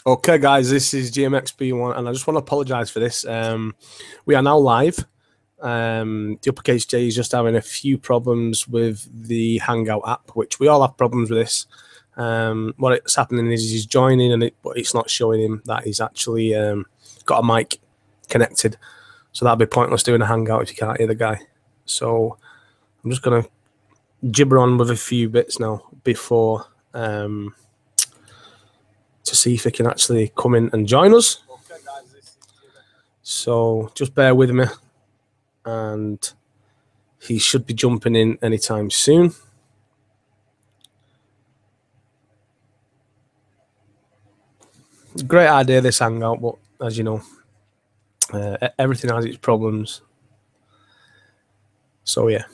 Okay, guys, this is GMXB1, and I just want to apologise for this. We are now live. The Uppercase J is just having a few problems with the Hangout app, which we all have problems with this. What's happening is he's joining, but it's not showing him that he's actually got a mic connected. So that'd be pointless doing a Hangout if you can't hear the guy. So I'm just going to gibber on with a few bits now before... to see if he can actually come in and join us. So just bear with me, and he should be jumping in anytime soon. Great idea, this Hangout, but as you know, everything has its problems. So yeah.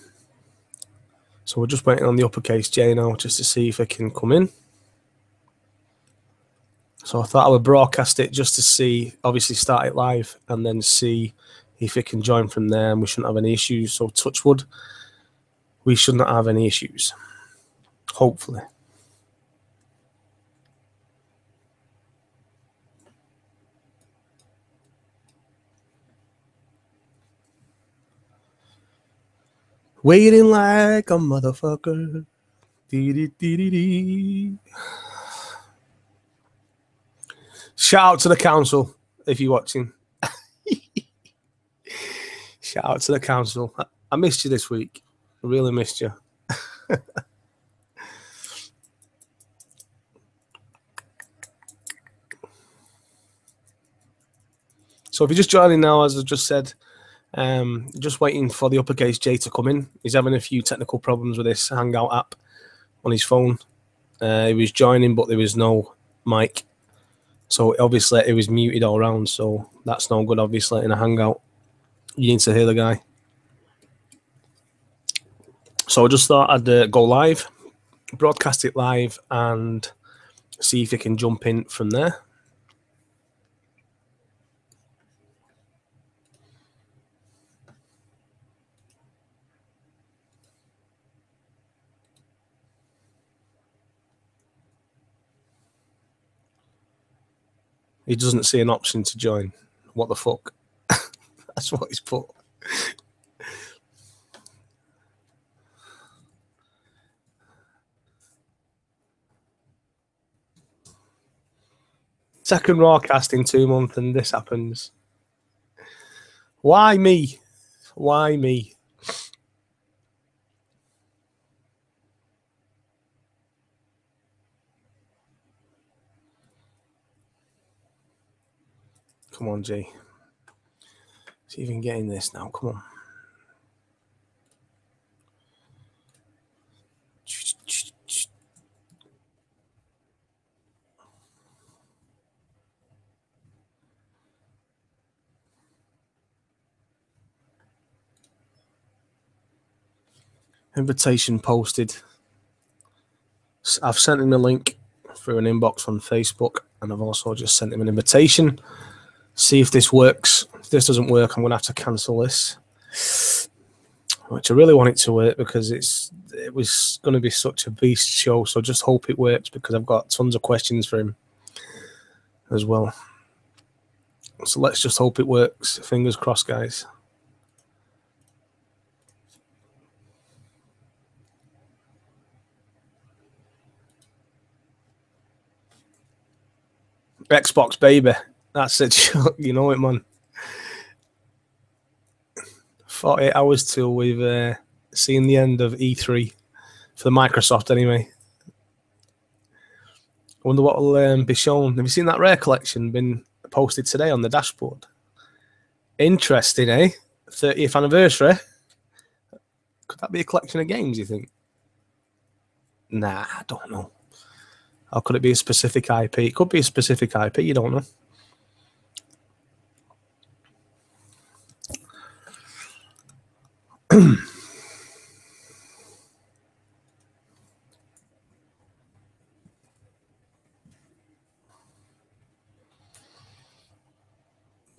So we're just waiting on the Uppercase J now just to see if it can come in. So I thought I would broadcast it just to see, obviously start it live, and then see if it can join from there, and we shouldn't have any issues. So touch wood, we should not have any issues. Hopefully. Waiting like a motherfucker. Dee-dee-dee-dee-dee. Shout out to the council if you're watching. Shout out to the council. I missed you this week. I really missed you. So if you're just joining now, as I just said, just waiting for the Uppercase J to come in. He's having a few technical problems with this Hangout app on his phone. He was joining, but there was no mic. So obviously it was muted all around. So that's no good, obviously, in a Hangout. You need to hear the guy. So I just thought I'd go live, broadcast it live, and see if he can jump in from there. He doesn't see an option to join. What the fuck? That's what he's put. Second Rawcast in 2 months and this happens. Why me? Why me? Come on, G. See if you can get in this now. Come on. Invitation posted. I've sent him a link through an inbox on Facebook, and I've also just sent him an invitation. See if this works. If this doesn't work, I'm going to have to cancel this. Which I really want it to work because it was going to be such a beast show. So just hope it works because I've got tons of questions for him as well. So let's just hope it works. Fingers crossed, guys. Xbox, baby. That's it. You know it, man. 48 hours till we've seen the end of E3 for Microsoft, anyway. I wonder what will be shown. Have you seen that Rare collection been posted today on the dashboard? Interesting, eh? 30th anniversary. Could that be a collection of games, you think? Nah, I don't know. Or could it be a specific IP? It could be a specific IP, you don't know.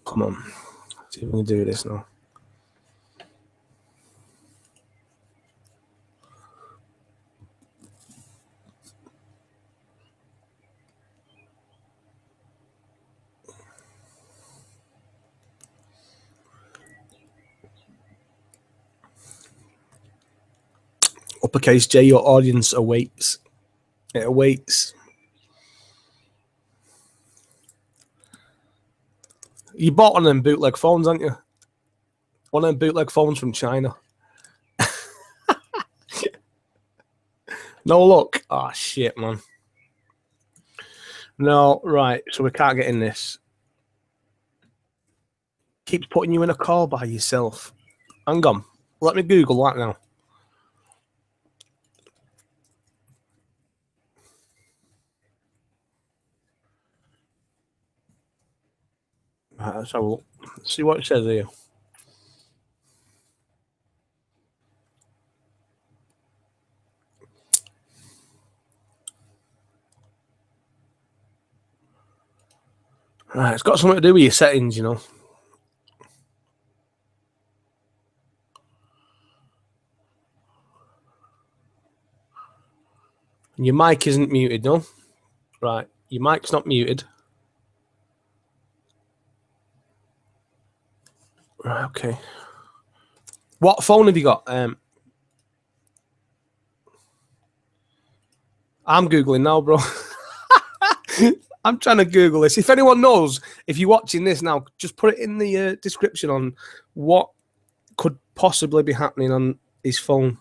Come on. Let's see if we can do this now. Uppercase J, your audience awaits. It awaits. You bought one of them bootleg phones, haven't you? One of them bootleg phones from China. No luck. Oh, shit, man. No, right. So we can't get in this. Keeps putting you in a call by yourself. Hang on. Let me Google that now. Right, let's have a look. See what it says here. Right, it's got something to do with your settings, you know. And your mic isn't muted, no? Right, your mic's not muted. Right, okay. What phone have you got? I'm Googling now, bro. I'm trying to Google this. If anyone knows, if you're watching this now, just put it in the description on what could possibly be happening on his phone.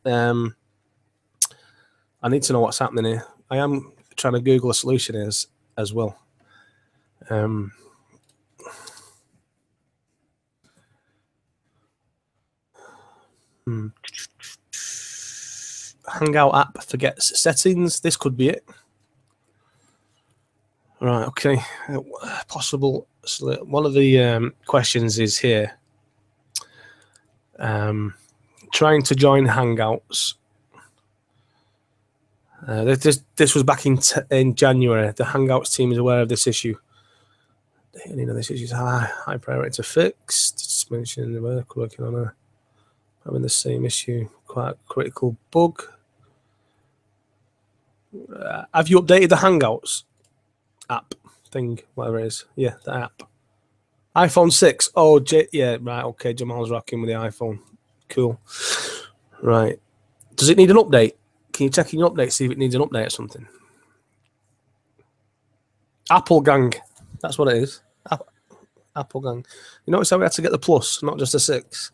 I need to know what's happening here. I am trying to Google a solution as well. Hangout app forgets settings. This could be it. Right, okay. Possible. One of the questions is here. Trying to join Hangouts. This was back in January. The Hangouts team is aware of this issue. You know, this issue is high priority to fix. Just mentioning the work working on having the same issue. Quite critical bug. Have you updated the Hangouts app thing, whatever it is? Yeah, the app. iPhone 6. Oh, yeah, right. Okay, Jamal's rocking with the iPhone. Cool. Right. Does it need an update? Can you check in your update, see if it needs an update or something? Apple Gang. That's what it is. Apple Gang. You notice how we had to get the plus, not just a 6?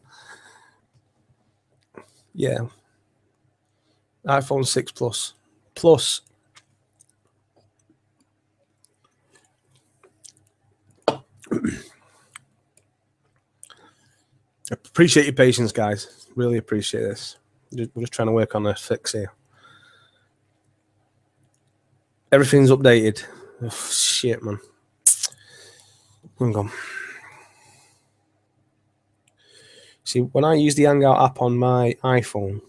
Yeah. iPhone 6 Plus. Plus. Appreciate your patience, guys. Really appreciate this. We're just trying to work on a fix here. Everything's updated. Oh, shit, man. Hang on. See, when I use the Hangout app on my iPhone,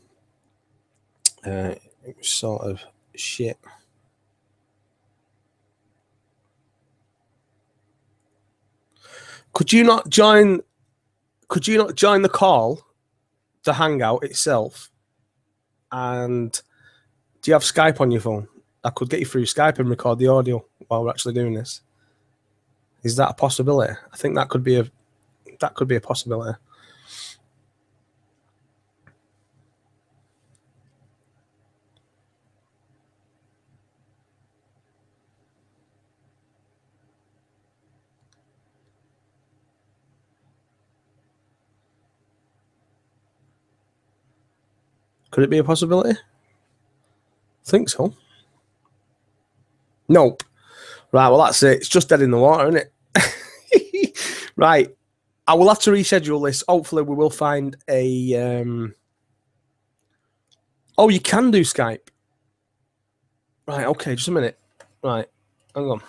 it was sort of shit. Could you not join the call, the Hangout itself? And do you have Skype on your phone? I could get you through Skype and record the audio while we're actually doing this. Is that a possibility? I think that could be a possibility. Could it be a possibility? I think so. Nope. Right, well, that's it. It's just dead in the water, isn't it? Right. I will have to reschedule this. Hopefully, we will find a... Oh, you can do Skype. Right, okay, just a minute. Right, hang on.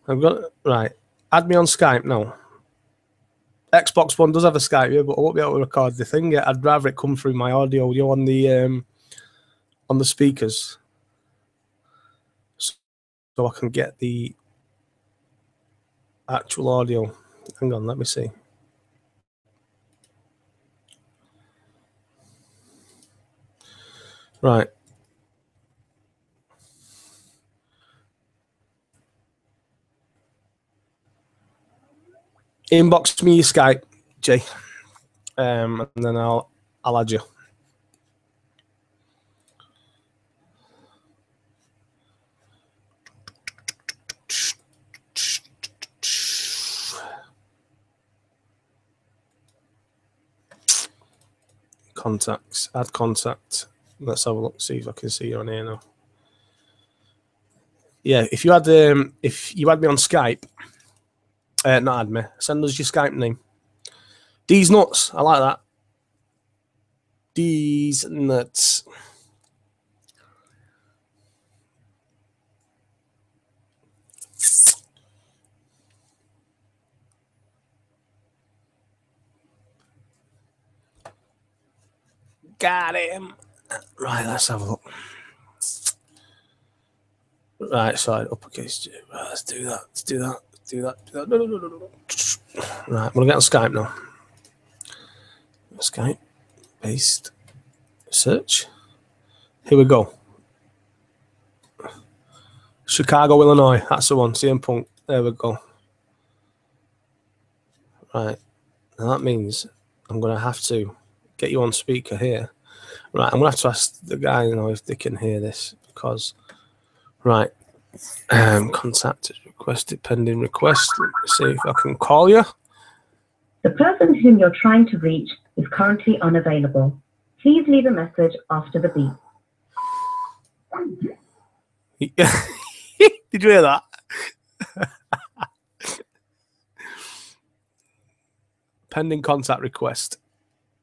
I've got... Right, add me on Skype now. Xbox One does have a Skype, yeah, but I won't be able to record the thing yet. I'd rather it come through my audio, you know, on the speakers. So I can get the actual audio. Hang on, let me see. Right. Inbox me your Skype, Jay. And then I'll add you. Contacts. Add contact. Let's have a look. See if I can see you on here now. Yeah, if you had me on Skype, not add me. Send us your Skype name. D's nuts. I like that. D's nuts. Got him. Right, let's have a look. Right, sorry, uppercase. Right, let's do that. Let's do that. Let's do that. No. Right, I'm gonna get on Skype now. Skype, paste, search. Here we go. Chicago, Illinois. That's the one. CM Punk. There we go. Right. Now that means I'm gonna have to get you on speaker here. Right, I'm gonna have to ask the guy, if they can hear this because. Right. Contacted, requested, pending request. Let me see if I can call you. The person whom you're trying to reach is currently unavailable. Please leave a message after the beep. Did you hear that? Pending contact request.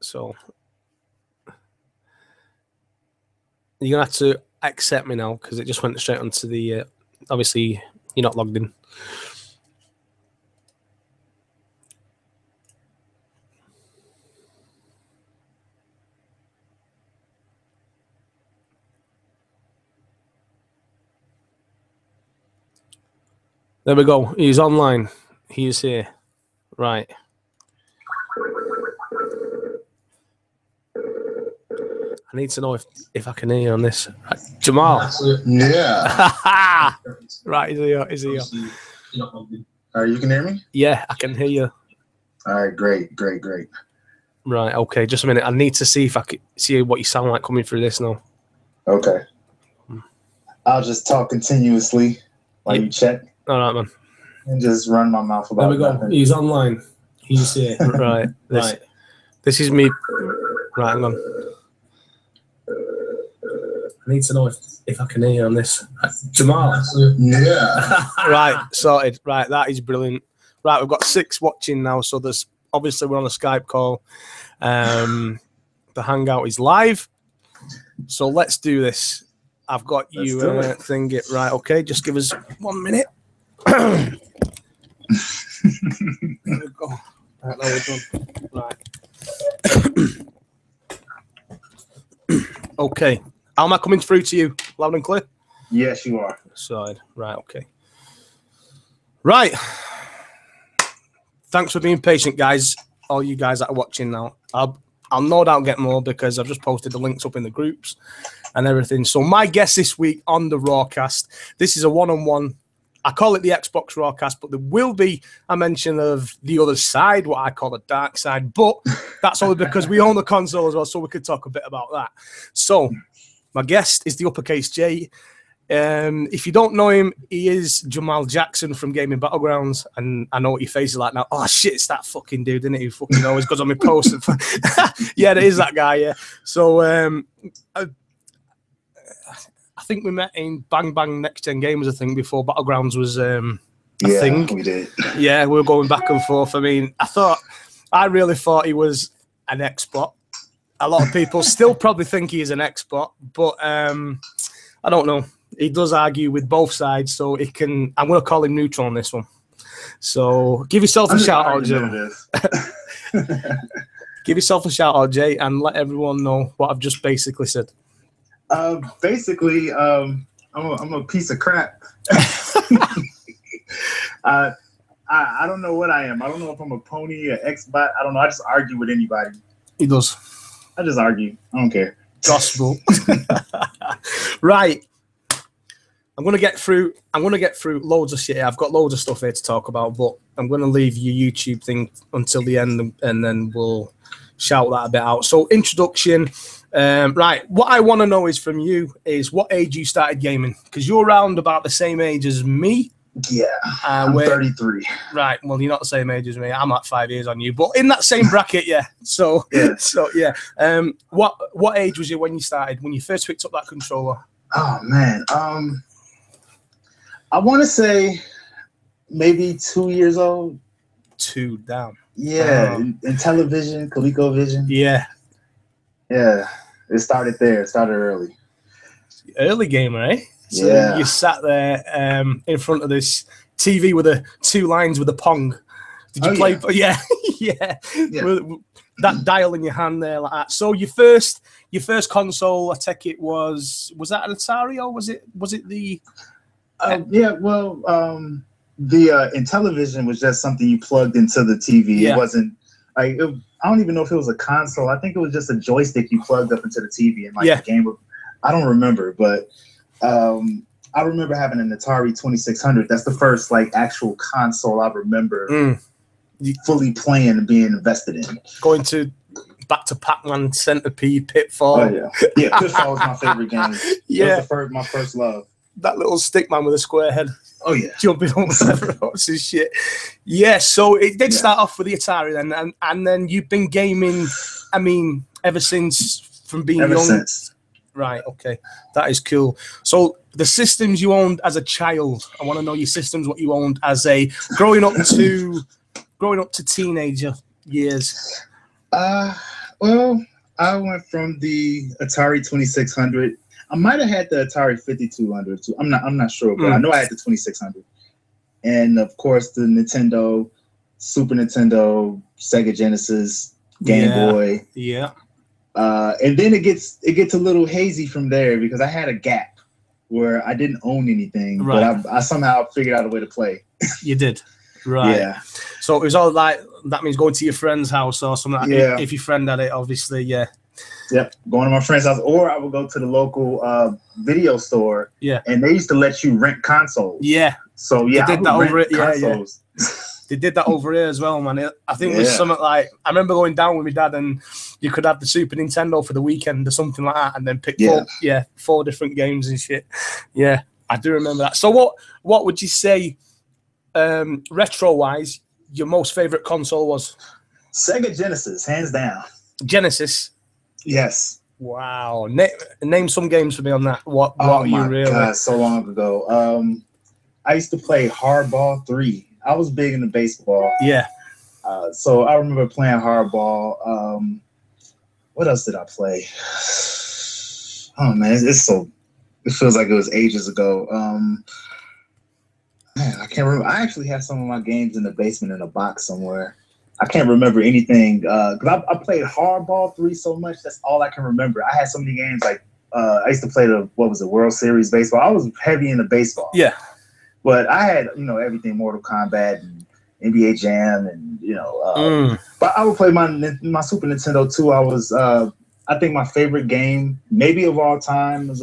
So you're going to have to accept me now because it just went straight onto the... obviously, you're not logged in. There we go. He's online. He is here. Right. I need to know if I can hear you on this. Right. Jamal. Yeah. Right, is he here? You can hear me? Yeah, I can hear you. All right, great. Right, okay, just a minute. I need to see if I can see what you sound like coming through this now. Okay. I'll just talk continuously while you check. All right, man. And just run my mouth about There we go. nothing. He's online. He's here. Right. Right. This is me. Right, hang on. I need to know if I can hear you on this. Jamal. Yeah. Right, sorted. Right, that is brilliant. Right, we've got 6 watching now, so there's obviously we're on a Skype call. The Hangout is live. So let's do this. I've got you thing it right. Okay, just give us 1 minute. There we go. Right, now we're done. Right. Okay. How am I coming through to you? Loud and clear? Yes, you are. Side. Right, okay. Right. Thanks for being patient, guys. All you guys that are watching now. I'll no doubt get more because I've just posted the links up in the groups and everything. So my guest this week on the Rawcast, this is a one-on-one. I call it the Xbox Rawcast, but there will be a mention of the other side, what I call the dark side. But that's only because we own the console as well, so we could talk a bit about that. So my guest is the Uppercase J. If you don't know him, he is Jamal Jackson from Gaming Battlegrounds, and I know what your face is like now. Oh shit, it's that fucking dude, isn't it? Who fucking always goes on my post. Yeah, it is that guy. Yeah. So I think we met in Bang Bang Next Gen Gamers, I think, before Battlegrounds was a thing. We did. Yeah, we were going back and forth. I mean, I really thought he was an expert. A lot of people still probably think he is an expert, but I don't know. He does argue with both sides, so it can. I'm going to call him neutral on this one. So give yourself a shout out, Jay. Give yourself a shout out, Jay, and let everyone know what I've just basically said. Basically, I'm a piece of crap. I don't know what I am. I don't know if I'm a pony, an X-bot. I don't know. I just argue with anybody. He does. I just argue. I don't care. Gospel. Right. I'm gonna get through loads of shit. I've got loads of stuff here to talk about, but I'm gonna leave your YouTube thing until the end, and then we'll shout that a bit out. So introduction. Right. What I want to know is from you is what age you started gaming, because you're around about the same age as me, Yeah, I'm 33. Right. Well, you're not the same age as me. I'm like 5 years on you, but in that same bracket, yeah. So yeah. What age was you when you started? When you first picked up that controller? Oh man. I want to say maybe 2 years old. 2 down. Yeah, in television, ColecoVision. Yeah. Yeah. It started there. It started early. Early gamer, eh? So yeah. You sat there in front of this TV with 2 lines with a Pong. Did you play? Yeah. yeah. With that dial in your hand there like that. So your first console, I take it was that an Atari or was it the? The Intellivision was just something you plugged into the TV. Yeah. It wasn't like I don't even know if it was a console. I think it was just a joystick you plugged up into the TV and the game. I don't remember, but I remember having an Atari 2600. That's the first actual console I remember fully playing and being invested in. Going back to Pac-Man, Centipede, Pitfall. Oh yeah, Pitfall was my favorite game. Yeah, that was my first love. That little stick man with a square head. Oh yeah, jumping on whatever else and shit. Yeah, so it did start off with the Atari then, and then you've been gaming. I mean, ever since from being young. Since. Right. Okay, that is cool. So the systems you owned as a child, I want to know your systems. What you owned as a growing up to teenager years. Well, I went from the Atari 2600. I might have had the Atari 5200 too. I'm not sure, but I know I had the 2600. And of course the Nintendo, Super Nintendo, Sega Genesis, Game Boy. Yeah. And then it gets a little hazy from there because I had a gap where I didn't own anything, but I somehow figured out a way to play. You did. Right. Yeah. So it was all that means going to your friend's house or something like that. Yeah. If your friend had it, obviously, yeah. Yep, going to my friend's house, or I would go to the local video store. Yeah, and they used to let you rent consoles. Yeah, so yeah, they did that over it. Yeah. They did that over here as well, man. I think it was something like I remember going down with my dad, and you could have the Super Nintendo for the weekend or something like that, and then pick 4 different games and shit. Yeah, I do remember that. So what would you say, retro wise, your most favorite console was? Sega Genesis, hands down. Genesis. Yes. Wow. Name some games for me on that. What you really? God, so long ago. I used to play Hardball 3. I was big into baseball. Yeah. So I remember playing Hardball. What else did I play? Oh man, it feels like it was ages ago. Man, I can't remember. I actually have some of my games in the basement in a box somewhere. I can't remember anything because I played Hardball 3 so much. That's all I can remember. I had so many games I used to play World Series baseball. I was heavy into baseball. Yeah, but I had everything, Mortal Kombat and NBA Jam and But I would play my Super Nintendo too. I was I think my favorite game maybe of all time was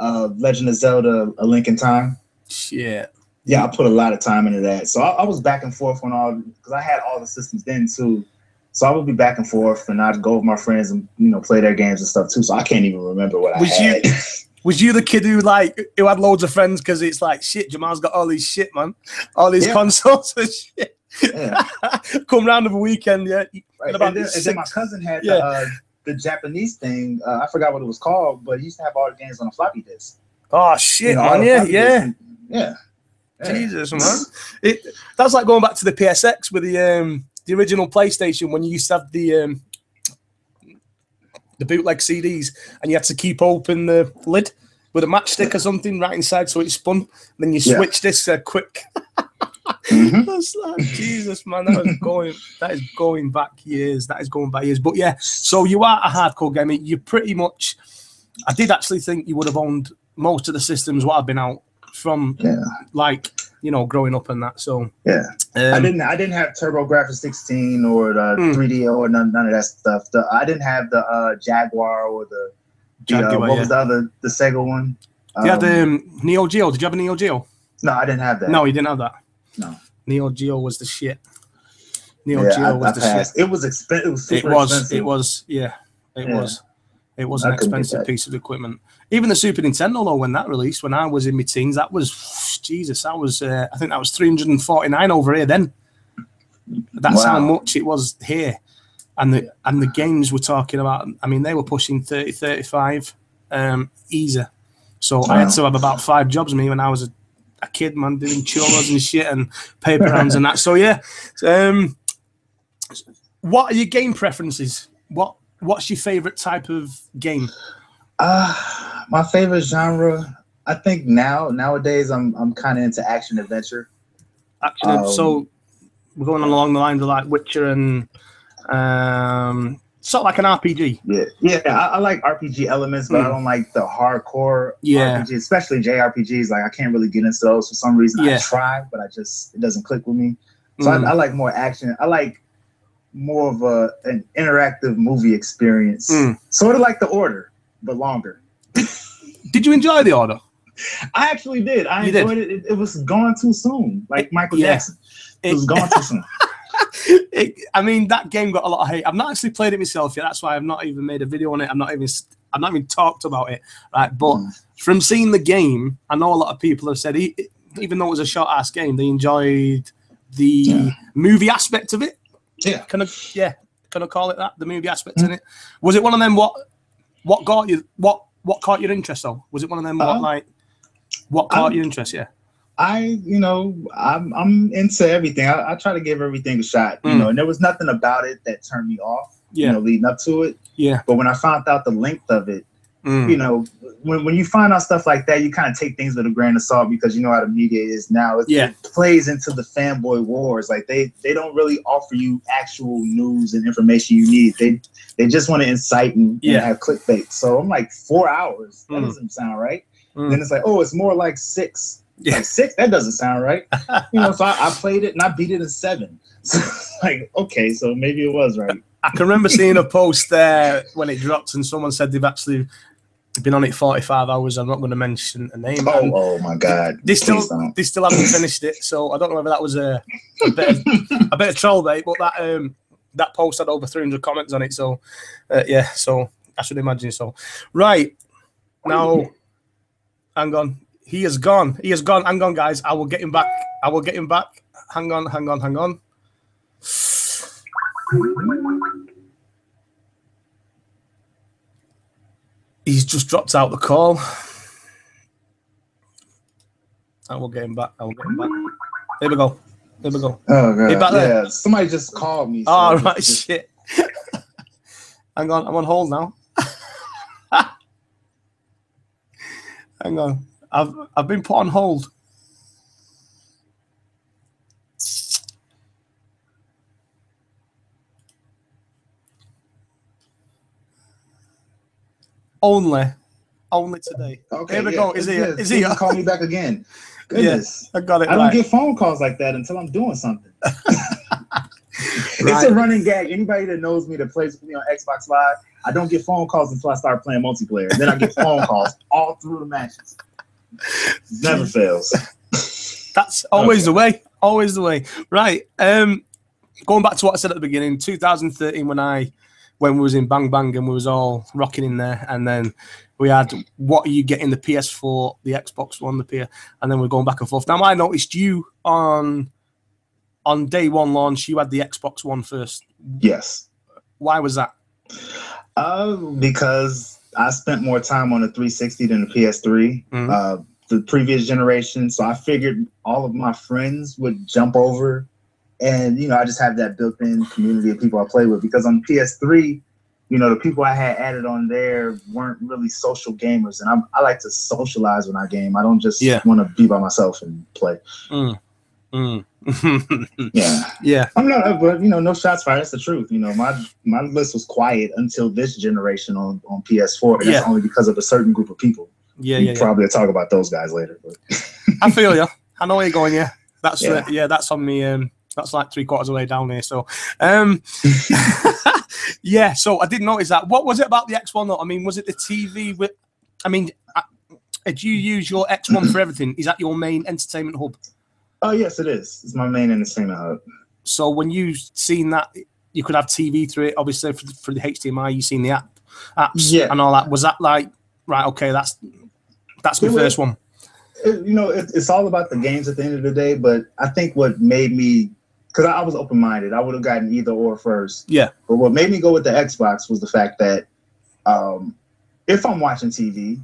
Legend of Zelda: A Link in Time. Shit. Yeah, I put a lot of time into that. So I was back and forth on all because I had all the systems then too. So I would be back and forth, and I'd go with my friends and play their games and stuff too. So I can't even remember what I had. Was you the kid who had loads of friends because it's like shit? Jamal's got all these shit, man, all these consoles and shit. Yeah. Come round of a weekend, yeah. Right. And then my cousin had the Japanese thing. I forgot what it was called, but he used to have all the games on a floppy disk. Oh shit, man! Yeah. Jesus, man. That's like going back to the PSX with the original PlayStation when you used to have the bootleg CDs and you had to keep open the lid with a matchstick or something right inside so it spun. And then you switch this quick. That's like, Jesus, man. That is going back years. But yeah, so you are a hardcore gamer. You pretty much. I did actually think you would have owned most of the systems what have been out. From growing up and that, so I didn't have TurboGrafx 16 or the 3D or none of that stuff. I didn't have the Jaguar or the what was the other the Sega one? You had the Neo Geo. Did you have a Neo Geo? No, I didn't have that. No, you didn't have that. No, Neo Geo was the shit. Neo Geo was the shit. It was expensive. It was super expensive. It was. It was an expensive piece of equipment. Even the Super Nintendo, though, when that released, when I was in my teens, that was, Jesus, I think that was 349 over here then. That's how much it was here. And the games we're talking about, I mean, they were pushing 30, 35 easy. So I had to have about 5 jobs, me, when I was a kid, man, doing chores and shit and paper rounds and that. So, yeah. What are your game preferences? What's your favourite type of game? My favorite genre, I think nowadays I'm kind of into action adventure. So we're going along the lines of like Witcher and sort of like an RPG. Yeah. I like RPG elements, but I don't like the hardcore RPG, especially JRPGs. Like I can't really get into those for some reason. I try, but it doesn't click with me. So I like more action. I like more of an interactive movie experience, sort of like The Order, but longer. Did you enjoy The Order? I actually did. I enjoyed it. It was gone too soon, like Michael Jackson. It was gone too soon. I mean, that game got a lot of hate. I've not actually played it myself yet. That's why I've not even made a video on it. I've not even talked about it. Right, but from seeing the game, I know a lot of people have said, even though it was a short-ass game, they enjoyed the movie aspect of it. Yeah. Can I call it that? The movie aspect in it. Was it one of them? What got you? What caught your interest though? Was it one of them? What caught your interest? Yeah. I'm into everything. I try to give everything a shot. You know, and there was nothing about it that turned me off. Yeah. You know, leading up to it. Yeah. But when I found out the length of it, you know, when you find out stuff like that, you kind of take things with a grain of salt because you know how the media is now. It plays into the fanboy wars. Like they don't really offer you actual news and information you need. They just want to incite and have clickbait. So I'm like 4 hours. That doesn't sound right. Then it's like, oh, it's more like 6. Yeah. Like 6, that doesn't sound right. You know, so I played it and I beat it in 7. So like, okay, so maybe it was right. I can remember seeing a post there when it dropped and someone said they've actually been on it 45 hours. I'm not going to mention a name. Oh my God. They still haven't finished it. So I don't know whether that was a bit of troll bait, but that post had over 300 comments on it. So so I should imagine so. Right. Now, hang on. He is gone. Hang on, guys. I will get him back. Hang on. He's just dropped out the call. I will get him back. There we go. Oh, God. Hey, back there? Yeah, somebody just called me. So oh, right, shit. Hang on, I'm on hold now. Hang on. I've been put on hold. Only today. Okay, here we go. Is he? Call me back again. Goodness. I got it. I don't get phone calls like that until I'm doing something. It's a running gag. Anybody that knows me that plays with me on Xbox Live, I don't get phone calls until I start playing multiplayer. Then I get phone calls all through the matches. Never fails. That's always the way. Always the way. Right. Going back to what I said at the beginning, 2013 when we was in Bang Bang and we was all rocking in there, and then we had what are you getting, the PS4, the Xbox One, the PS, and then we're going back and forth. Now I noticed you on day one launch, you had the Xbox One first. Yes. Why was that? Because I spent more time on the 360 than the PS3, the previous generation. So I figured all of my friends would jump over, and you know, I just have that built-in community of people I play with. Because on PS3, you know, the people I had added on there weren't really social gamers, and I like to socialize when I game. I don't just want to be by myself and play. Yeah. I'm not, but you know, no shots fired. That's the truth. You know, my list was quiet until this generation on PS4. And that's only because of a certain group of people. Probably talk about those guys later. But. I feel you. I know where you're going. Yeah, that's that's on me. That's like 3/4 of the way down here. So, yeah. So I did notice that. What was it about the X1 though? I mean, was it the TV? Did you use your X1 for everything? Is that your main entertainment hub? Oh, yes, it is. It's my main entertainment hub. So when you seen that, you could have TV through it, obviously, for the HDMI, you seen the apps and all that. Was that like Right. Okay. That's my first one. It's all about the games at the end of the day. But I think what made me, because I was open-minded, I would have gotten either or first. Yeah. But what made me go with the Xbox was the fact that if I'm watching TV,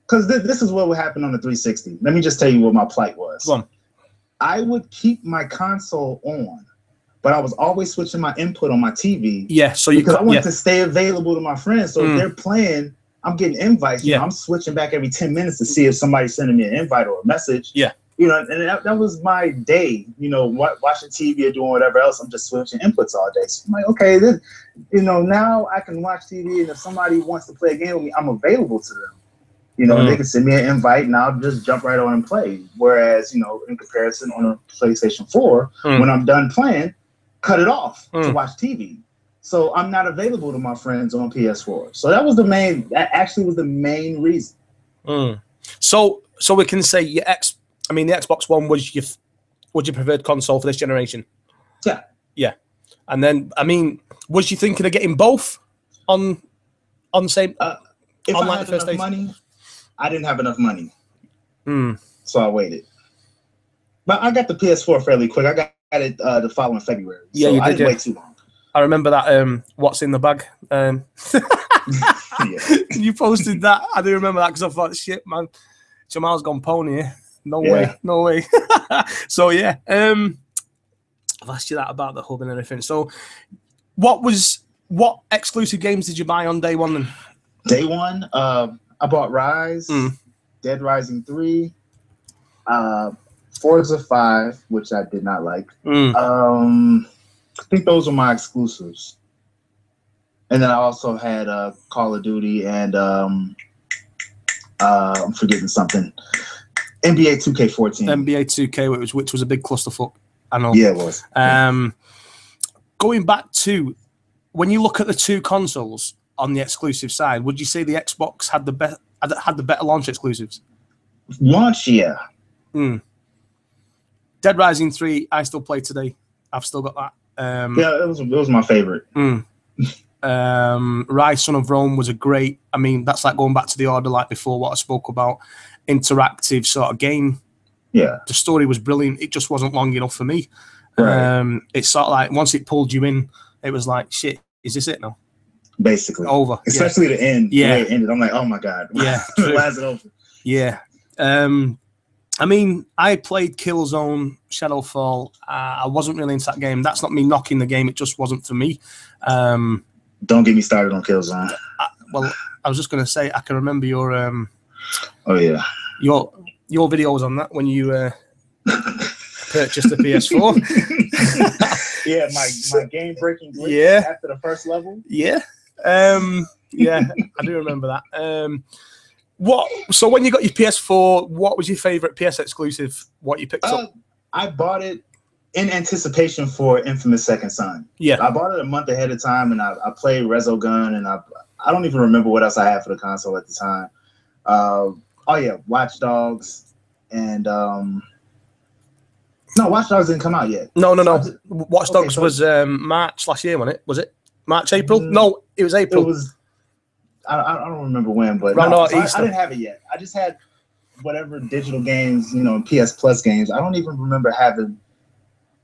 because this is what would happen on the 360. Let me just tell you what my plight was. Go on. I would keep my console on, but I was always switching my input on my TV. Yeah, so because I want to stay available to my friends. So if they're playing, I'm getting invites. You know, I'm switching back every 10 minutes to see if somebody's sending me an invite or a message. Yeah. And that was my day. Watching TV or doing whatever else. I'm just switching inputs all day. So I'm like, okay, now I can watch TV, and if somebody wants to play a game with me, I'm available to them. They can send me an invite, and I'll just jump right on and play. Whereas, in comparison on a PlayStation 4, when I'm done playing, cut it off to watch TV. So I'm not available to my friends on PS4. So that was the main reason. So we can say the Xbox One was your preferred console for this generation. Yeah. Yeah. And then, was you thinking of getting both on the same? If I had enough money, I didn't have enough money. So I waited. But I got the PS4 fairly quick. I got it the following February. So I didn't wait too long. I remember that what's in the bag. You posted that. I do remember that because I thought, shit, man, Jamal's gone pony here. No way. So yeah, I've asked you that about the hub and everything. So what exclusive games did you buy on day one then? Day one, I bought Rise, Dead Rising 3, Forza 5, which I did not like. I think those were my exclusives. And then I also had Call of Duty and I'm forgetting something. NBA 2K14. NBA 2K, which was a big clusterfuck. I know. Yeah, it was. Going back to when you look at the two consoles on the exclusive side, would you say the Xbox had the better launch exclusives? Launch, yeah. Dead Rising 3, I still play today. I've still got that. Yeah, it was my favorite. Rise Son of Rome was a great. That's like going back to the order like before what I spoke about, interactive sort of game. Yeah, the story was brilliant. It just wasn't long enough for me. Right. It's sort of like once it pulled you in, it was like, shit, is this it now? Basically over. Especially the end. Yeah, the way it ended. I'm like, oh my god. Yeah, why is it over? Yeah. I played Killzone, Shadowfall. I wasn't really into that game. That's not me knocking the game. It just wasn't for me. Don't get me started on Killzone. I was just going to say, I can remember your oh yeah, your videos on that when you purchased the PS4. Yeah, my game breaking glitch after the first level. Yeah, yeah, I do remember that. So when you got your PS4, what was your favorite PS exclusive? What you picked up? I bought it in anticipation for Infamous Second Son. Yeah, I bought it a month ahead of time, and I played Resogun, and I don't even remember what else I had for the console at the time. Watch Dogs, and no, Watch Dogs didn't come out yet. No. Watch Dogs was March last year, wasn't it? Was it March, April? No, it was April. It was. I don't remember when, but I didn't have it yet. I just had whatever digital games, PS Plus games. I don't even remember having.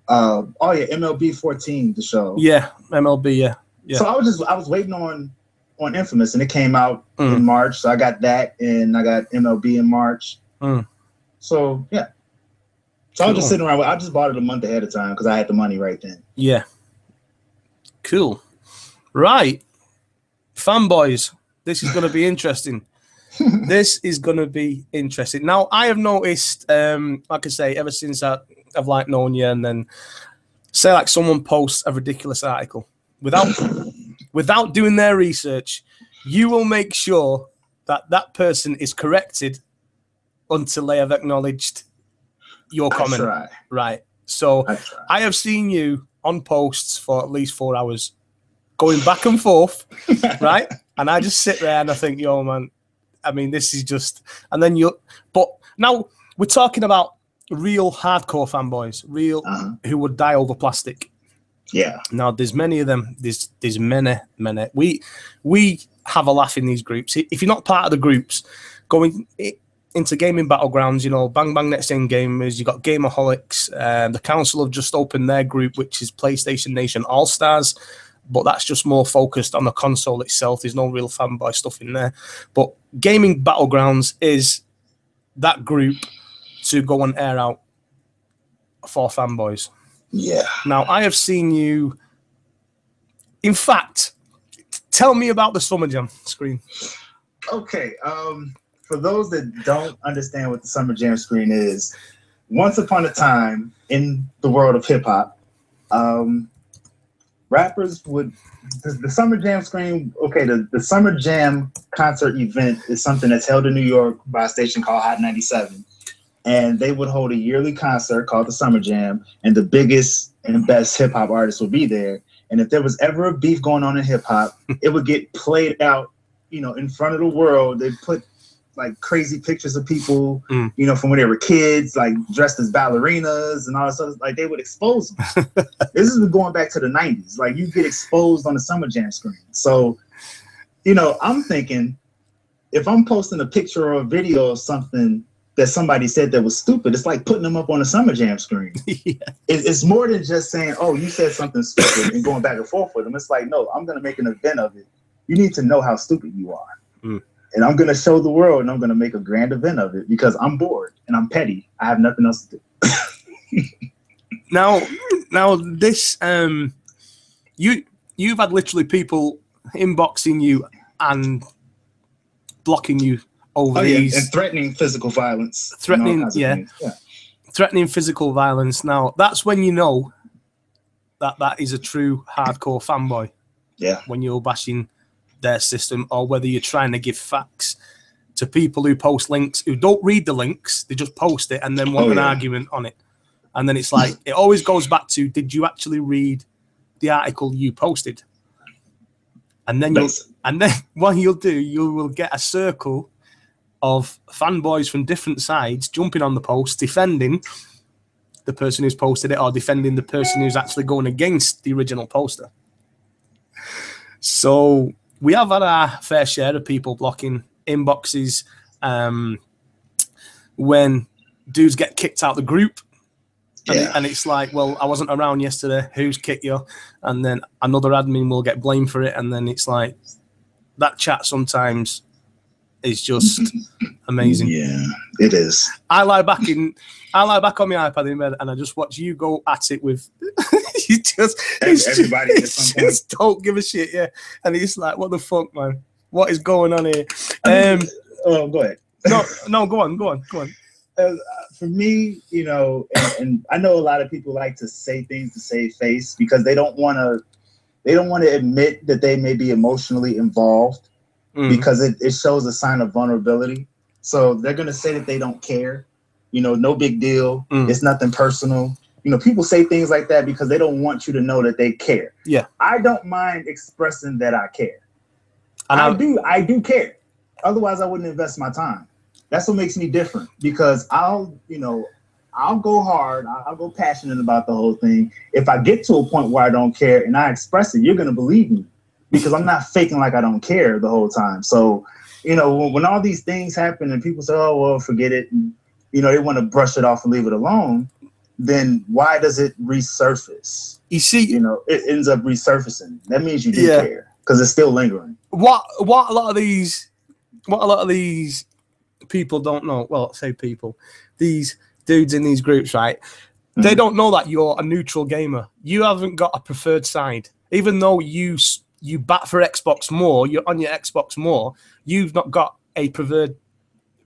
MLB 14, the show. Yeah, MLB. Yeah. So I was waiting on Infamous, and it came out in March. So I got that, and I got MLB in March. So yeah. So I was just sitting around. I just bought it a month ahead of time because I had the money right then. Yeah. Cool. Right, fanboys. This is going to be interesting. This is going to be interesting. Now, I have noticed, like I say, ever since I've like known you, and then say like someone posts a ridiculous article without doing their research, you will make sure that person is corrected until they have acknowledged your comment. Right. So I have seen you on posts for at least 4 hours going back and forth, right? And I just sit there and I think, yo, man, this is just... And then but now we're talking about real hardcore fanboys, who would die over plastic. Yeah. Now there's many of them. There's many. We have a laugh in these groups. If you're not part of the groups, going into gaming battlegrounds, you know, Bang Bang Next Gen Gamers, you got Gamerholics. The council have just opened their group, which is PlayStation Nation All Stars, but that's just more focused on the console itself. There's no real fanboy stuff in there. But gaming battlegrounds is that group to go and air out for fanboys. Yeah. Now, I have seen you. In fact, tell me about the Summer Jam screen. Okay. For those that don't understand what the Summer Jam screen is, once upon a time in the world of hip hop, rappers would the Summer Jam screen. Okay, the Summer Jam concert event is something that's held in New York by a station called Hot 97. And they would hold a yearly concert called the Summer Jam, and the biggest and best hip hop artists would be there. And if there was ever a beef going on in hip hop, it would get played out, you know, in front of the world. They'd put like crazy pictures of people, you know, from when they were kids, like dressed as ballerinas and all that stuff. Like they would expose them. This is going back to the 90s. Like you get exposed on the Summer Jam screen. So, you know, I'm thinking if I'm posting a picture or a video of something that somebody said that was stupid, it's like putting them up on a Summer Jam screen. Yeah. It's more than just saying, oh, you said something stupid and going back and forth with them. It's like, no, I'm going to make an event of it. You need to know how stupid you are. And I'm going to show the world, and I'm going to make a grand event of it because I'm bored and I'm petty. I have nothing else to do. Now this, you've had literally people inboxing you and blocking you over these and threatening physical violence. Threatening physical violence. Now that's when you know that is a true hardcore fanboy. Yeah. When you're bashing their system, or whether you're trying to give facts to people who post links, who don't read the links, they just post it and then want an argument on it. And then it's like, it always goes back to, did you actually read the article you posted? And then what you'll do, you will get a circle of fanboys from different sides jumping on the post, defending the person who's posted it or defending the person who's actually going against the original poster. So we have had our fair share of people blocking inboxes when dudes get kicked out of the group. And it's like, well, I wasn't around yesterday. Who's kicked you? And then another admin will get blamed for it. And then it's like, that chat sometimes is just amazing. Yeah, it is. I lie back on my iPad in bed and I just watch you go at it with everybody just don't give a shit, yeah. And it's like, what the fuck, man? What is going on here? Go ahead. No, go on. For me, you know, and I know a lot of people like to say things to save face because they don't want to admit that they may be emotionally involved because it shows a sign of vulnerability. So they're going to say that they don't care. You know, no big deal. It's nothing personal. You know, people say things like that because they don't want you to know that they care. Yeah. I don't mind expressing that I care. And I do care. Otherwise, I wouldn't invest my time. That's what makes me different because I'll go hard. I'll go passionate about the whole thing. If I get to a point where I don't care and I express it, you're going to believe me because I'm not faking like I don't care the whole time. So, you know, when all these things happen and people say, oh, well, forget it. And, you know, they want to brush it off and leave it alone. Then why does it resurface? You see, you know, it ends up resurfacing. That means you do care because it's still lingering. What a lot of these people don't know. Well, say people, these dudes in these groups, right? They don't know that you're a neutral gamer. You haven't got a preferred side, even though you bat for Xbox more. You're on your Xbox more. You've not got a preferred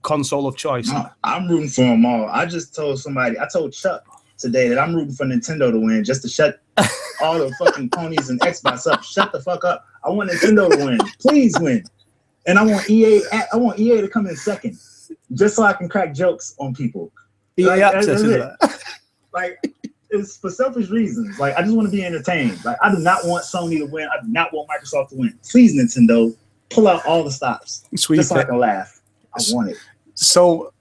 console of choice. No, I'm rooting for them all. I told Chuck today that I'm rooting for Nintendo to win, just to shut all the fucking ponies and Xbox up. Shut the fuck up. I want Nintendo to win. Please win. And I want EA to come in second, just so I can crack jokes on people. EA access is that. Like, it's for selfish reasons. Like, I just want to be entertained. Like, I do not want Sony to win. I do not want Microsoft to win. Please, Nintendo, pull out all the stops. Sweep just so I can laugh. I want it. So,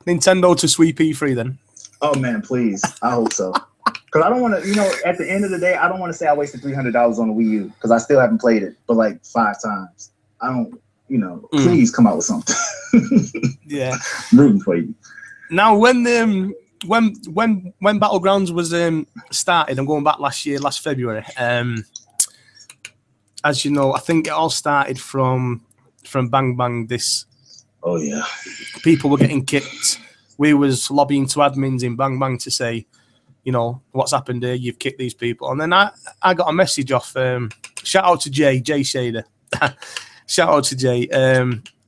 Nintendo to sweep E3 then? Oh, man, please. I hope so. Because I don't want to, you know, at the end of the day, I don't want to say I wasted $300 on the Wii U because I still haven't played it but like 5 times. I don't, you know, please come out with something. Yeah. Rooting for you. Now, when Battlegrounds was started, I'm going back last February. As you know, I think it all started from Bang Bang. Oh yeah. People were getting kicked. We was lobbying to admins in Bang Bang to say, you know, what's happened here? You've kicked these people. And then I got a message off. Shout out to Jay Shader. Shout out to Jay.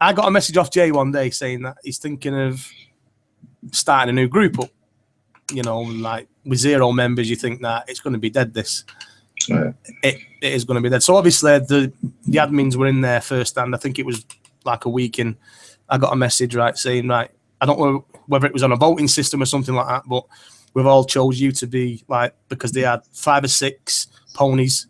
I got a message off Jay one day saying that he's thinking of starting a new group up. You know, like with 0 members, you think that it's going to be dead. This, right. It is going to be dead. So obviously the admins were in there first, and I think it was like a week in. I got a message saying I don't know whether it was on a voting system or something like that, but we've all chose you to be like, because they had 5 or 6 ponies,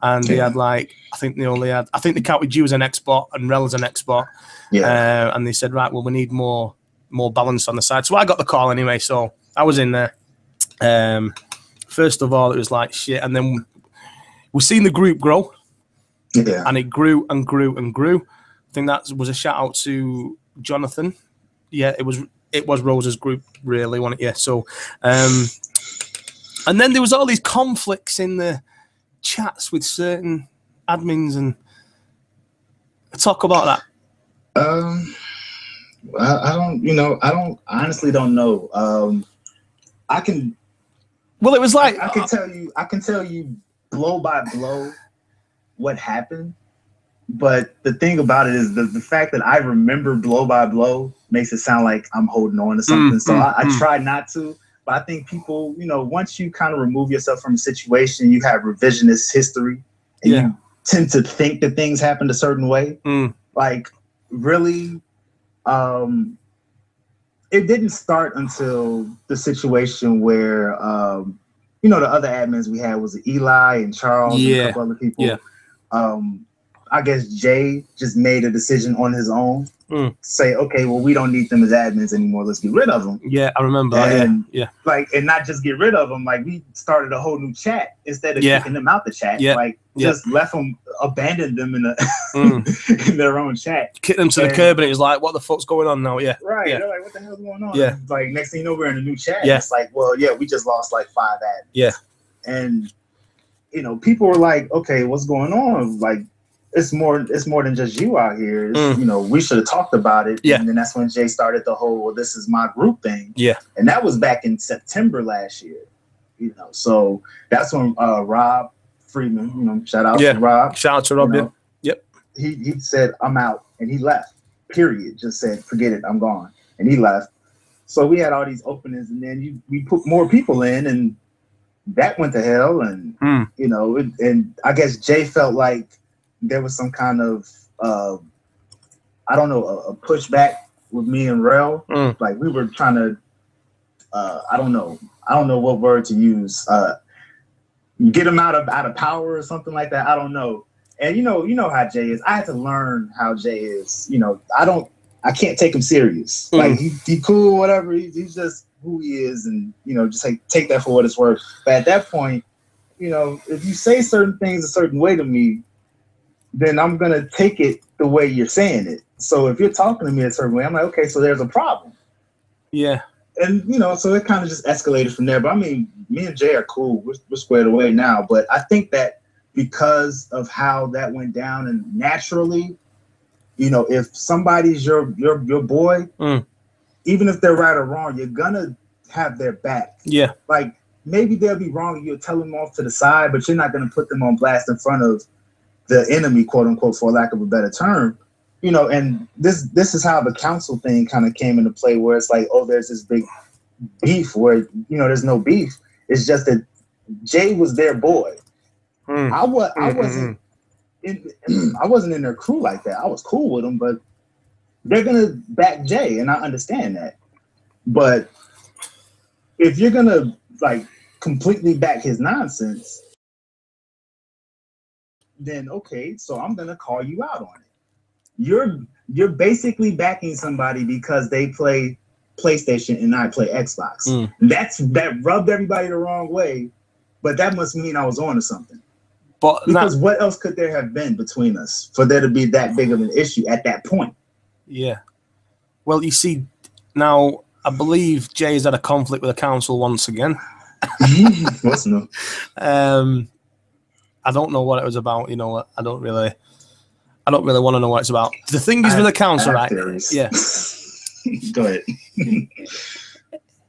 and they had I think they counted you as an export and Rel as an export. Yeah. And they said, right, well, we need more balance on the side. So I got the call anyway. So I was in there. First of all, it was like shit, and then we've seen the group grow. Yeah. And it grew and grew and grew. I think that was a shout out to Jonathan. Yeah, it was Rosa's group, really, wasn't it? Yeah. So, and then there was all these conflicts in the chats with certain admins, and talk about that. I honestly don't know. Well, it was like I can tell you blow by blow what happened. But the thing about it is the fact that I remember blow by blow makes it sound like I'm holding on to something. So I try not to. But I think people, you know, once you kind of remove yourself from a situation, you have revisionist history, and you tend to think that things happened a certain way. Like, really, it didn't start until the situation where, you know, the other admins we had was Eli and Charles and a couple other people. Yeah. I guess Jay just made a decision on his own. Say, okay, well, we don't need them as admins anymore. Let's get rid of them. Yeah, I remember. And, yeah. Like, and not just get rid of them. Like, we started a whole new chat instead of kicking them out the chat. Yeah. Like, just left them, abandoned them in in their own chat. Kicked them to the curb, and it was like, what the fuck's going on now? Yeah. Right. Yeah. They're like, what the hell's going on? Yeah. Like, next thing you know, we're in a new chat. Yeah. It's like, well, yeah, we just lost like 5 admins. Yeah. And, you know, people were like, okay, what's going on? Like, it's more than just you out here. You know, we should have talked about it. Yeah. And then that's when Jay started the whole, well, this is my group thing. Yeah. And that was back in September last year. You know, so that's when Rob Freeman, you know, shout out to Rob. Shout out to Rob. You know, yep. He said, I'm out. And he left. Period. Just said, forget it, I'm gone. And he left. So we had all these openings, and then we put more people in, and that went to hell. And, you know, and I guess Jay felt like there was some kind of, I don't know, a pushback with me and Rel. Like, we were trying to, I don't know what word to use. Get him out of power or something like that. I don't know. And you know how Jay is. I had to learn how Jay is. You know, I can't take him serious. Like, he cool, whatever. He's just who he is, and you know, just like take that for what it's worth. But at that point, you know, if you say certain things a certain way to me, then I'm going to take it the way you're saying it. So if you're talking to me a certain way, I'm like, okay, so there's a problem. Yeah. And, you know, so it kind of just escalated from there. But I mean, me and Jay are cool. We're squared away now. But I think that because of how that went down, and naturally, you know, if somebody's your boy, even if they're right or wrong, you're going to have their back. Yeah. Like, maybe they'll be wrong and you'll tell them off to the side, but you're not going to put them on blast in front of the enemy, quote unquote, for lack of a better term, you know. And this is how the council thing kind of came into play, where it's like, oh, there's this big beef where, you know, there's no beef. It's just that Jay was their boy. I wasn't in their crew like that. I was cool with them, but they're gonna back Jay, and I understand that. But if you're gonna like completely back his nonsense, then okay, so I'm gonna call you out on it. You're basically backing somebody because they play PlayStation and I play Xbox. That rubbed everybody the wrong way, But that must mean I was on to something. But because what else could there have been between us for there to be that big of an issue at that point? Yeah. Well, you see, now I believe Jay's had a conflict with the council once again. What's new? I don't know what it was about. You know, I don't really want to know what it's about. The thing is with the council, right? Yeah. Go ahead.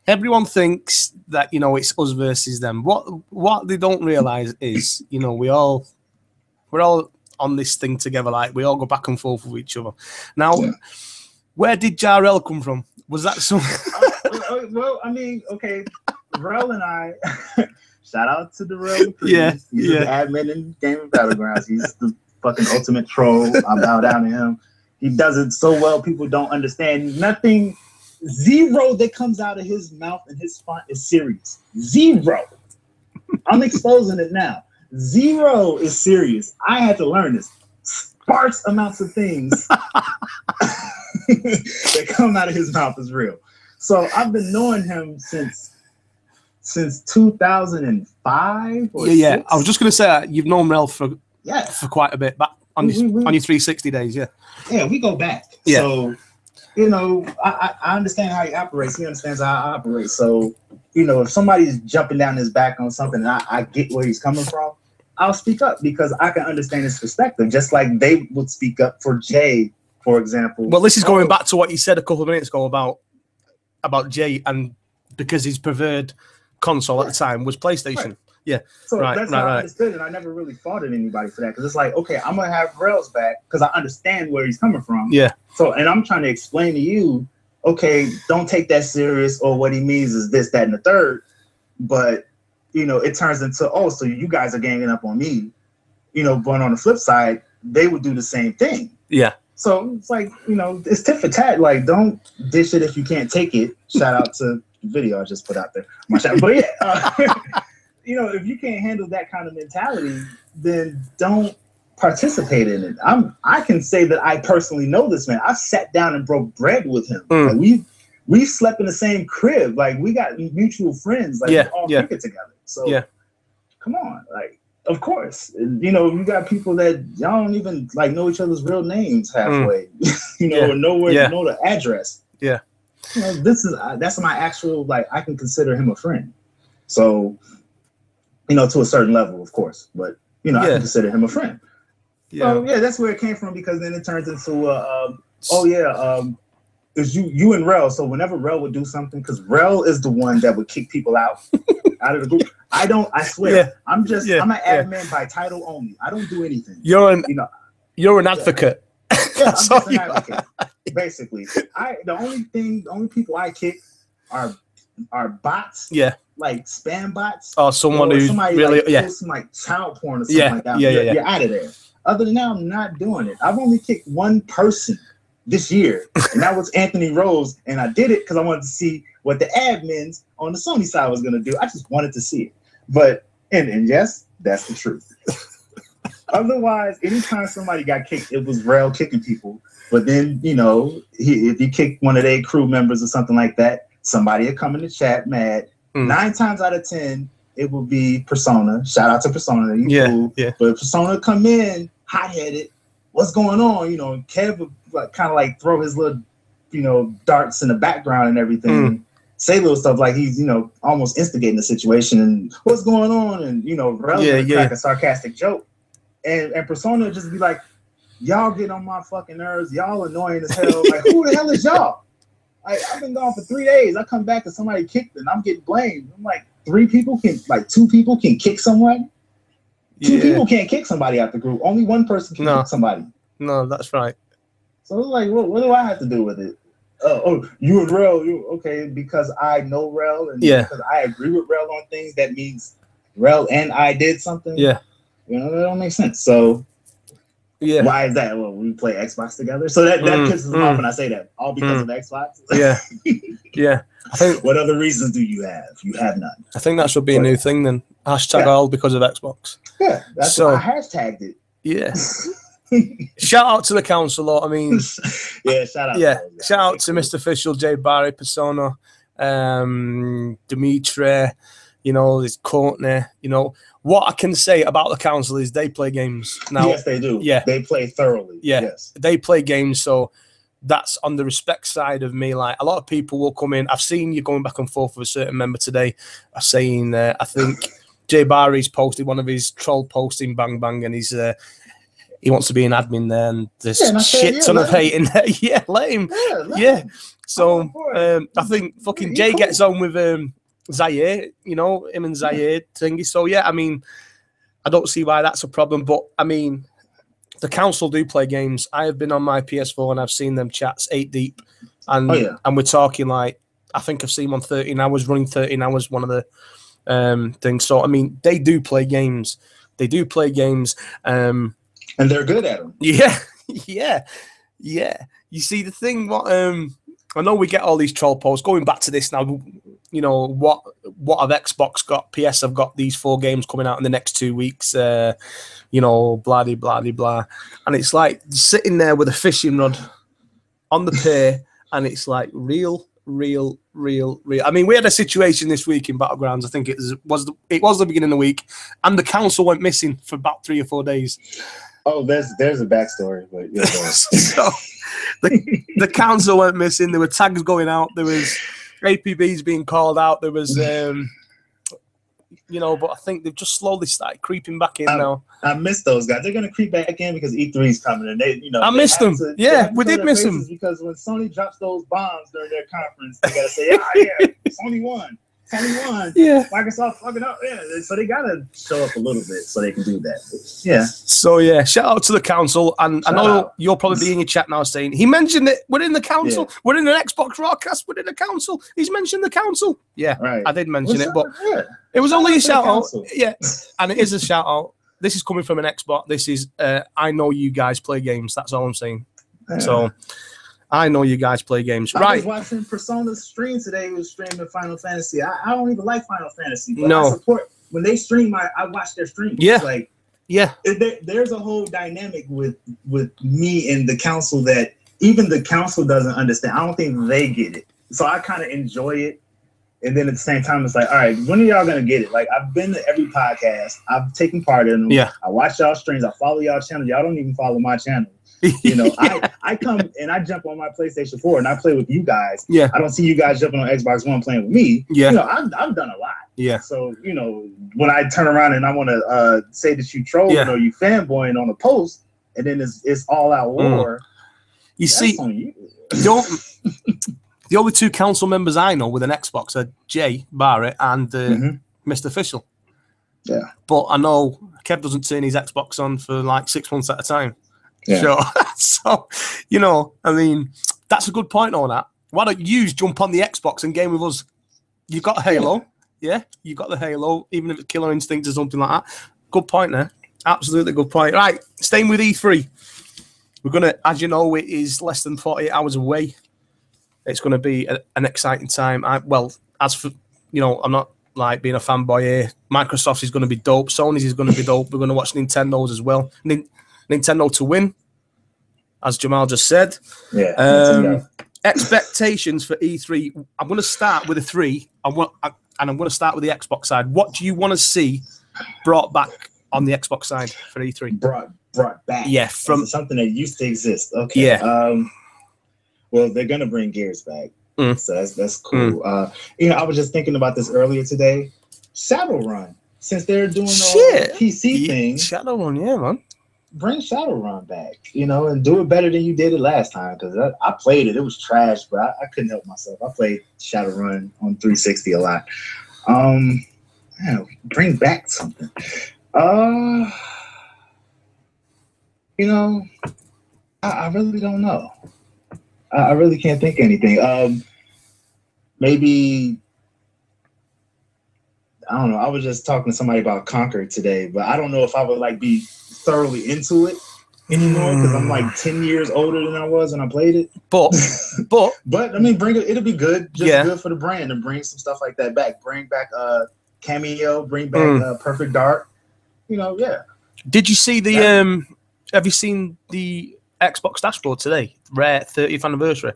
Everyone thinks that, you know, it's us versus them. What they don't realize is, you know, we're all on this thing together. Like, we all go back and forth with each other. Now, where did Jarrell come from? Was that some? Well, I mean, okay, Rel and I. Shout out to the Rel. Yeah, He's the admin in Game of Battlegrounds. He's the fucking ultimate troll. I bow down to him. He does it so well. People don't understand nothing. Zero that comes out of his mouth and his font is serious. Zero. I'm exposing it now. Zero is serious. I had to learn this. Sparse amounts of things that come out of his mouth is real. So I've been knowing him since 2005. Or yeah. 6. I was just going to say that you've known Rel for quite a bit back on your 360 days. Yeah. Yeah, we go back. Yeah. So, you know, I understand how he operates. He understands how I operate. So, you know, if somebody's jumping down his back on something and I get where he's coming from, I'll speak up because I can understand his perspective, just like they would speak up for Jay, for example. Well, this is going back to what you said a couple of minutes ago about Jay, and because his preferred console at the time was PlayStation. Right. Yeah. So that's how I understood, and I never really fought at anybody for that because it's like, okay, I'm gonna have Rel's back because I understand where he's coming from. Yeah. So, and I'm trying to explain to you, okay, don't take that serious, or what he means is this, that, and the third. But you know, it turns into, oh, so you guys are ganging up on me, you know. But on the flip side, they would do the same thing. Yeah. So it's like, you know, it's tit for tat. Like, don't dish it if you can't take it. Shout out to the video I just put out there. But yeah, you know, if you can't handle that kind of mentality, then don't participate in it. I can say that I personally know this man. I sat down and broke bread with him. Like, we slept in the same crib. Like, we got mutual friends. Like, we all kick it together. So come on, like, of course, you know, you got people that y'all don't even like know each other's real names halfway, you know, or know the address. Yeah, you know, that's my actual, like, I can consider him a friend. So, you know, to a certain level, of course, but you know, I can consider him a friend. Yeah. So yeah, that's where it came from, because then it turns into it's you and Rel. So whenever Rel would do something, because Rel is the one that would kick people out of the group. I swear. Yeah. I'm an admin by title only. I don't do anything. You're an advocate. Yeah, I'm just an advocate. Basically. The only people I kick are bots. Yeah. Like spam bots. Or somebody really some like child porn or something like that. You're out of there. Other than that, I'm not doing it. I've only kicked one person this year, and that was Anthony Rose, and I did it because I wanted to see what the admins on the Sony side was going to do. I just wanted to see it. But and yes, that's the truth. Otherwise, anytime somebody got kicked, it was Rel kicking people. But then, you know, if he kicked one of their crew members or something like that, somebody would come in the chat mad. 9 times out of 10, it would be Persona. Shout out to Persona. Cool. But Persona would come in hot-headed. What's going on? You know, and Kev would kind of like throw his little, you know, darts in the background and everything. Say little stuff like he's, you know, almost instigating the situation and what's going on, and you know, Rel would crack a sarcastic joke, and Persona would just be like, y'all get on my fucking nerves, y'all annoying as hell. Like, who the hell is y'all? Like, I've been gone for 3 days. I come back and somebody kicked and I'm getting blamed. I'm like, 2 people can kick someone. 2 people can't kick somebody out the group. Only 1 person can kick somebody. No, that's right. So it's like, what do I have to do with it? You and Rel, okay, because I know Rel and because I agree with Rel on things, that means Rel and I did something. Yeah. You know, that don't make sense. So why is that? Well, we play Xbox together. So that pisses me off when I say that. All because of Xbox. Yeah. I think, what other reasons do you have? You have none. I think that should be a new thing then. Hashtag all because of Xbox. Yeah, that's why I hashtagged it. Yeah. Shout out to the council, though. I mean, shout out. Shout out to Mr. Official, Jay Barry, Persona, Dimitri, You know, there's Courtney. You know, what I can say about the council is they play games. Now, yes, they do. Yeah. They play thoroughly. Yeah. Yes. They play games. So that's on the respect side of me. Like, a lot of people will come in. I've seen you going back and forth with a certain member today saying, I think Jay Barry's posted one of his troll posting bang bang, and he wants to be an admin there, and there's shit ton of hate in there. Yeah, let him. Yeah. So I think fucking Jay gets on with Zaire, you know, him and Zaire thingy. So yeah, I mean, I don't see why that's a problem. But I mean, the council do play games. I have been on my PS4 and I've seen them chats 8 deep, and we're talking like, I think I've seen one 13 hours, running 13 hours, one of the things. So I mean, they do play games. They do play games. And they're good at them. Yeah, yeah. You see, the thing, what I know we get all these troll posts. Going back to this now, you know, what have Xbox got? PS have got these 4 games coming out in the next 2 weeks. You know, blah de blah de blah, and it's like sitting there with a fishing rod on the pier, and it's like real. I mean, we had a situation this week in Battlegrounds. I think it was the beginning of the week, and the council went missing for about 3 or 4 days. Oh, there's a backstory, but yeah. So the council went missing. There were tags going out. There was APBs being called out. There was, you know, but I think they've just slowly started creeping back in now. I miss those guys. They're gonna creep back in because E3 is coming, and they, you know, I missed them. Yeah, we did miss them because when Sony drops those bombs during their conference, they gotta say, yeah, Sony won. Yeah. Microsoft fucking up. Yeah. So they gotta show up a little bit so they can do that. Yeah. So yeah, shout out to the council. And I know you'll probably be in your chat now saying he mentioned it. We're in the council. Yeah. We're in an Xbox Rawcast. We're in the council. He's mentioned the council. Yeah, right. I did mention it, but it was only a shout out. Yeah, and it is a shout out. This is coming from an Xbox. This is I know you guys play games. That's all I'm saying. Yeah. So I know you guys play games. I was watching Persona's stream today. He was streaming Final Fantasy. I don't even like Final Fantasy, but I support when they stream. I watch their streams. Yeah, like yeah. There's a whole dynamic with me and the council that even the council doesn't understand. I don't think they get it. So I kind of enjoy it. And then at the same time, it's like, all right, when are y'all gonna get it? Like, I've been to every podcast. I've taken part in them. Yeah. I watch y'all streams. I follow y'all channel. Y'all don't even follow my channel. You know, I come and I jump on my PlayStation 4 and I play with you guys. Yeah. I don't see you guys jumping on Xbox One playing with me. Yeah. You know, I've done a lot. Yeah. So, you know, when I turn around and I want to say that you trolling or you fanboying on a post, and then it's all out war. You see, the only 2 council members I know with an Xbox are Jay Barrett and Mr. Official. Yeah. But I know Kev doesn't turn his Xbox on for like 6 months at a time. Yeah. Sure. So, you know, I mean, that's a good point on that. Why don't you jump on the Xbox and game with us? You got Halo. Yeah, you got the Halo, even if it's Killer Instinct or something like that. Good point there. Absolutely good point. Right, staying with E3. We're going to, as you know, it is less than 48 hours away. It's going to be an exciting time. As for, you know, I'm not like being a fanboy here. Microsoft is going to be dope. Sony's is going to be dope. We're going to watch Nintendo's as well. Nintendo to win, as Jamal just said. Yeah. Expectations for E3. I'm going to start with a 3. I'm going to start with the Xbox side. What do you want to see brought back on the Xbox side for E3? Brought back. Yeah, from something that used to exist. Okay. Yeah. Well, they're going to bring Gears back, so that's cool. You know, I was just thinking about this earlier today. Shadowrun, since they're doing all the PC things. Shadowrun, yeah, man. Bring Shadowrun back, you know, and do it better than you did it last time. Because I played it. It was trash, but I couldn't help myself. I played Shadowrun on 360 a lot. Bring back something. You know, I really don't know. I really can't think of anything. Maybe, I don't know. I was just talking to somebody about Conquer today, but I don't know if I would like be thoroughly into it anymore because I'm like 10 years older than I was when I played it. But I mean, bring it. It'll be good. Just good for the brand and bring some stuff like that back. Bring back Cameo. Bring back Perfect Dark. You know, yeah. Did you see the? Have you seen the Xbox dashboard today? Rare 30th anniversary.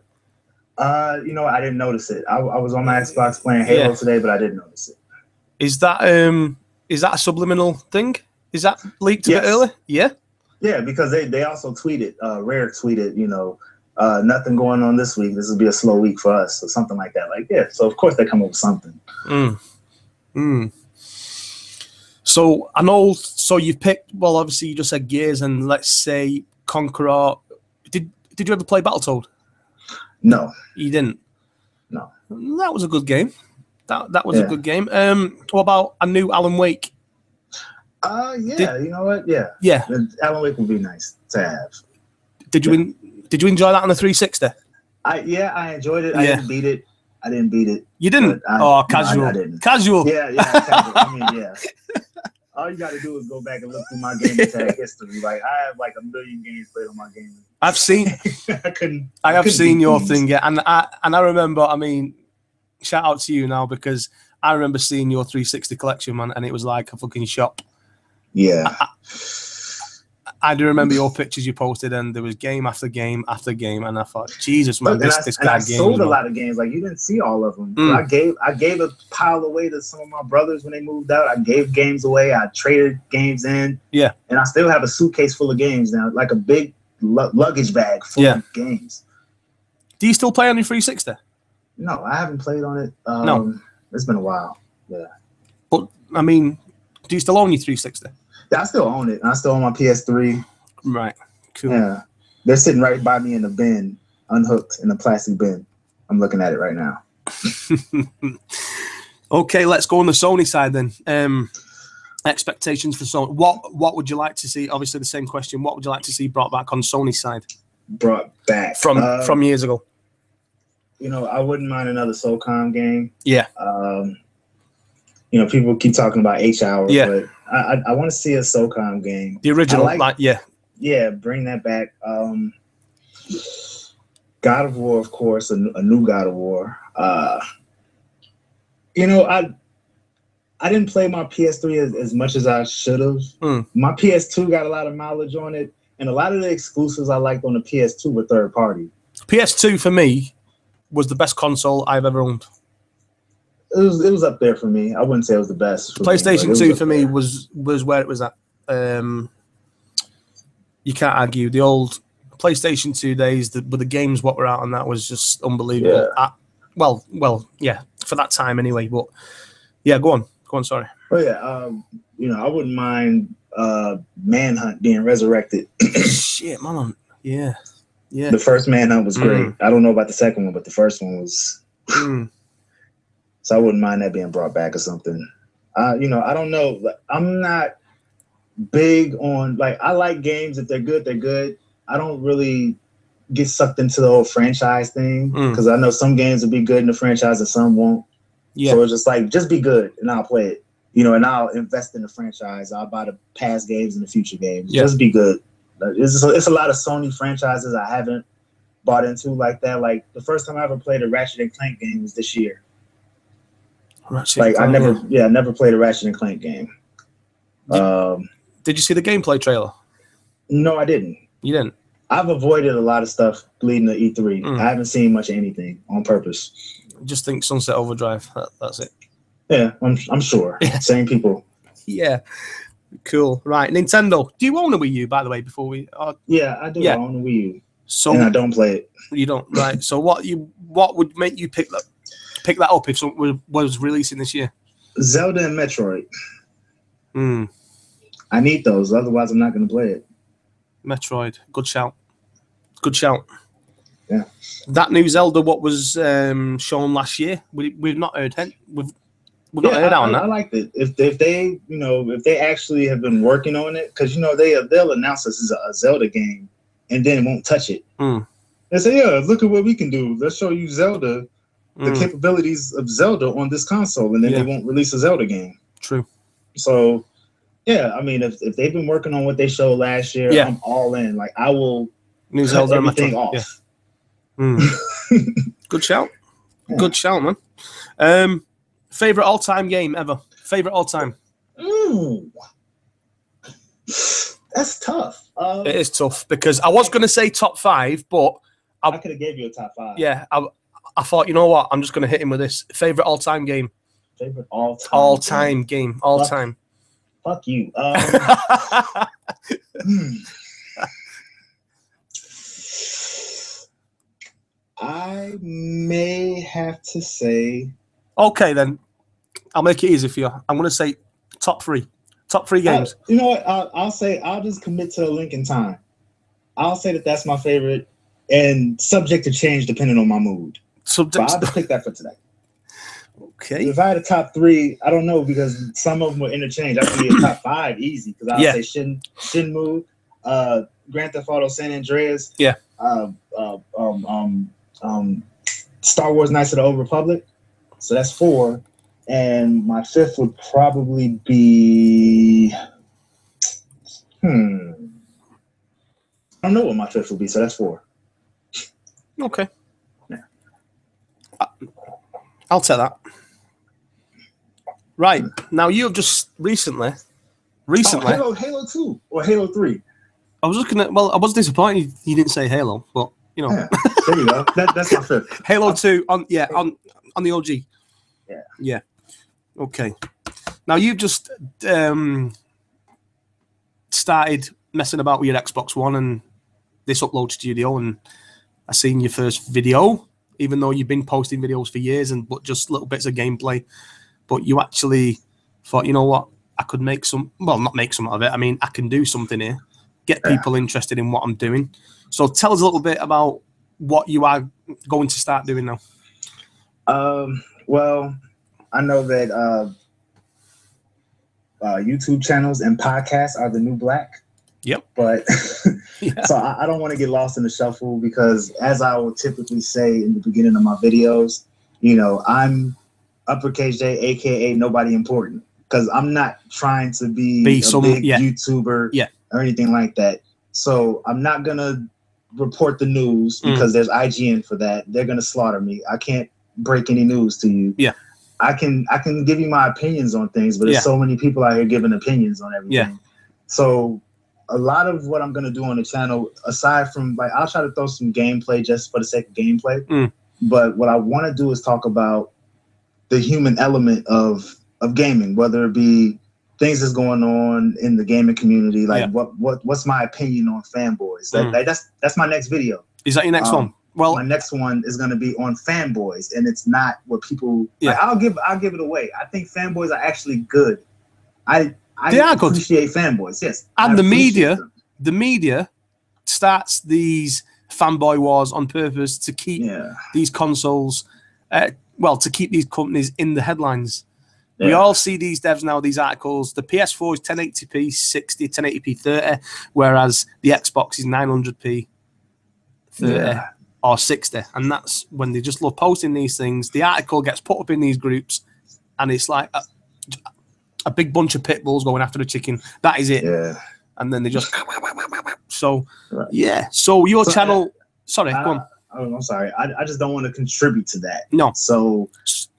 You know, I didn't notice it. I was on my Xbox playing Halo today, but I didn't notice it. Is that a subliminal thing? Is that leaked a bit early? Yeah. Yeah, because they also tweeted, Rare tweeted, nothing going on this week. This will be a slow week for us, or something like that. Like, yeah. So of course they come up with something. So I know. So you picked. Well, obviously you just said Gears, and let's say Conqueror. Did you ever play Battletoad? No, you didn't. No, that was a good game. That was a good game. What about a new Alan Wake? You know what? Yeah. Alan Wake would be nice to have. Did you enjoy that on the 360? I enjoyed it. I didn't beat it. You didn't? Casual. No, I didn't. Casual. Yeah, casual. I mean, yeah. All you got to do is go back and look through my game tag history. Like, I have like 1 million games played on my game. I've seen. I have seen your thing, yeah, and I remember. I mean, shout out to you now, because I remember seeing your 360 collection, man, and it was like a fucking shop. Yeah. I do remember your pictures you posted, and there was game after game after game, and I thought, Jesus, man, this guy games. I sold a lot of games. Like, you didn't see all of them. I gave a pile away to some of my brothers when they moved out. I gave games away. I traded games in. Yeah. And I still have a suitcase full of games now, like a big luggage bag full of games. Do you still play on your 360? No, I haven't played on it. No. It's been a while. Yeah. But, I mean, do you still own your 360? Yeah, I still own it. I still own my PS3. Right. Cool. Yeah. They're sitting right by me in the bin, unhooked in a plastic bin. I'm looking at it right now. Okay, let's go on the Sony side then. Expectations for Sony. What would you like to see? Obviously, the same question. What would you like to see brought back on Sony's side? Brought back from years ago. I wouldn't mind another SOCOM game. Yeah. People keep talking about H-Hour, but I want to see a SOCOM game. The original, Yeah, bring that back. God of War, of course, a new God of War. I didn't play my PS3 as much as I should have. My PS2 got a lot of mileage on it, and a lot of the exclusives I liked on the PS2 were third party. PS2 for me was the best console I've ever owned. It was up there for me. I wouldn't say it was the best. PlayStation 2 for me was where it was at. You can't argue. The old PlayStation 2 days, with the games what were out on that was just unbelievable. Yeah. For that time anyway. But yeah, go on. Sorry. Oh yeah, I wouldn't mind Manhunt being resurrected. Shit, man. Yeah. The first Manhunt was great. I don't know about the second one, but the first one was. So I wouldn't mind that being brought back or something. I don't know. I'm not big on, I like games. If they're good, they're good. I don't really get sucked into the whole franchise thing, because I know some games will be good in the franchise and some won't. Yeah. So it's just just be good and I'll play it. And I'll invest in the franchise. I'll buy the past games and the future games. Yeah. Just be good. It's a lot of Sony franchises I haven't bought into like that. Like, the first time I ever played a Ratchet and Clank game was this year. I never played a Ratchet and Clank game. Did you see the gameplay trailer? No, I didn't. You didn't? I've avoided a lot of stuff leading to E3. I haven't seen much of anything on purpose. Just think Sunset Overdrive. That's it. Yeah, I'm sure. Same people. Yeah. Cool. Right. Nintendo. Do you own a Wii U, by the way, before we... Yeah, I do own a Wii U. And I don't play it. You don't? Right. So what would make you pick that up if something was releasing this year? Zelda and Metroid. I need those. Otherwise, I'm not going to play it. Metroid. Good shout. Yeah. That new Zelda, what was shown last year, we've not heard. We've not heard on that. I liked it. If they actually have been working on it, because they'll announce this as a Zelda game and then won't touch it. They say, yeah, look at what we can do. Let's show you Zelda, the capabilities of Zelda on this console, and then they won't release a Zelda game. True. So, yeah, I mean, if they've been working on what they showed last year, I'm all in. Like, I will new cut Zelda everything off. Yeah. Good shout. Yeah. Good shout, man. Favorite all-time game ever? Favorite all-time? That's tough. It is tough, because I was going to say top 5, but I could have gave you a top 5. Yeah, I thought, you know what? I'm just going to hit him with this. Favorite all-time game? Favorite all-time all-time game. All-time. Fuck you. I may have to say. Okay, then. I'll make it easy for you. I'm going to say top three. Top three games. You know what? I'll just commit to a link in time. I'll say that that's my favorite, and subject to change depending on my mood. But I'll just pick that for today. Okay. If I had a top three, I don't know, because some of them will interchange. I could be a top five easy, because I'll say Shenmue, Grand Theft Auto San Andreas, Star Wars Knights of the Old Republic. So that's 4. And my 5th would probably be I don't know what my 5th would be, so that's 4. Okay. Yeah. I'll take that. Right. Now you have just recently Halo 2 or Halo 3. I was looking at, well, I was disappointed you didn't say Halo, but you know. Yeah. There you go. That's my 5th. Halo 2 on the OG. Yeah. Yeah. Okay. Now you've just started messing about with your Xbox One and this upload studio, and I seen your first video, even though you've been posting videos for years but just little bits of gameplay. But you actually thought, you know what, I could make not make some of it. I mean, I can do something here, get people interested in what I'm doing. So tell us a little bit about what you are going to start doing now. Well, I know that YouTube channels and podcasts are the new black. Yep. But so I don't want to get lost in the shuffle, because as I will typically say in the beginning of my videos, you know, I'm Uppercase J, aka nobody important, because I'm not trying to be a big YouTuber or anything like that. So I'm not gonna report the news, because there's IGN for that. They're gonna slaughter me. I can't break any news to you. Yeah. I can give you my opinions on things, but there's so many people out here giving opinions on everything. Yeah. So a lot of what I'm gonna do on the channel, aside from, like, I'll try to throw some gameplay just for the sake of gameplay. But what I want to do is talk about the human element of gaming, whether it be things that's going on in the gaming community, like what's my opinion on fanboys. That's my next video. Is that your next one? Well, my next one is going to be on fanboys, and it's not what people. Like, I'll give it away. I think fanboys are actually good. I appreciate fanboys. Yes, and the media starts these fanboy wars on purpose to keep these consoles, to keep these companies in the headlines. Yeah. We all see these devs now, these articles. The PS4 is 1080p 60, 1080p 30, whereas the Xbox is 900p 30. Or 60, and that's when they just love posting these things. The article gets put up in these groups, and it's like a big bunch of pit bulls going after the chicken. That is it. Yeah. And then they just so your channel. Sorry, go on. I'm sorry. I just don't want to contribute to that. No. So,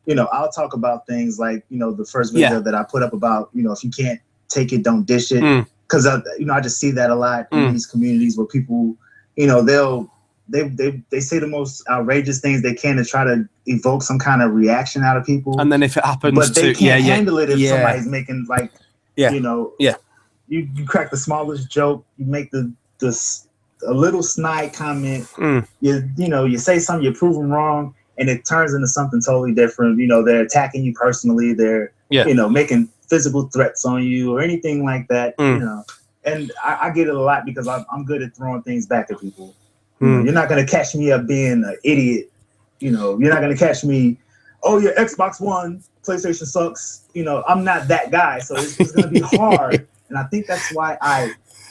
you know, I'll talk about things like, you know, the first video that I put up about, you know, if you can't take it, don't dish it. Because I just see that a lot in these communities where people, you know, they say the most outrageous things they can to try to evoke some kind of reaction out of people. And then if it happens, but they can't handle it if somebody's making, like, you know, you crack the smallest joke, you make a little snide comment, you say something, you prove them wrong, and it turns into something totally different. You know, they're attacking you personally, they're you know, making physical threats on you or anything like that. You know, and I get it a lot because I'm good at throwing things back at people. You know, you're not going to catch me up being an idiot. You know, you're not going to catch me, oh, your Xbox One, PlayStation sucks. You know, I'm not that guy. So it's going to be hard. And I think that's why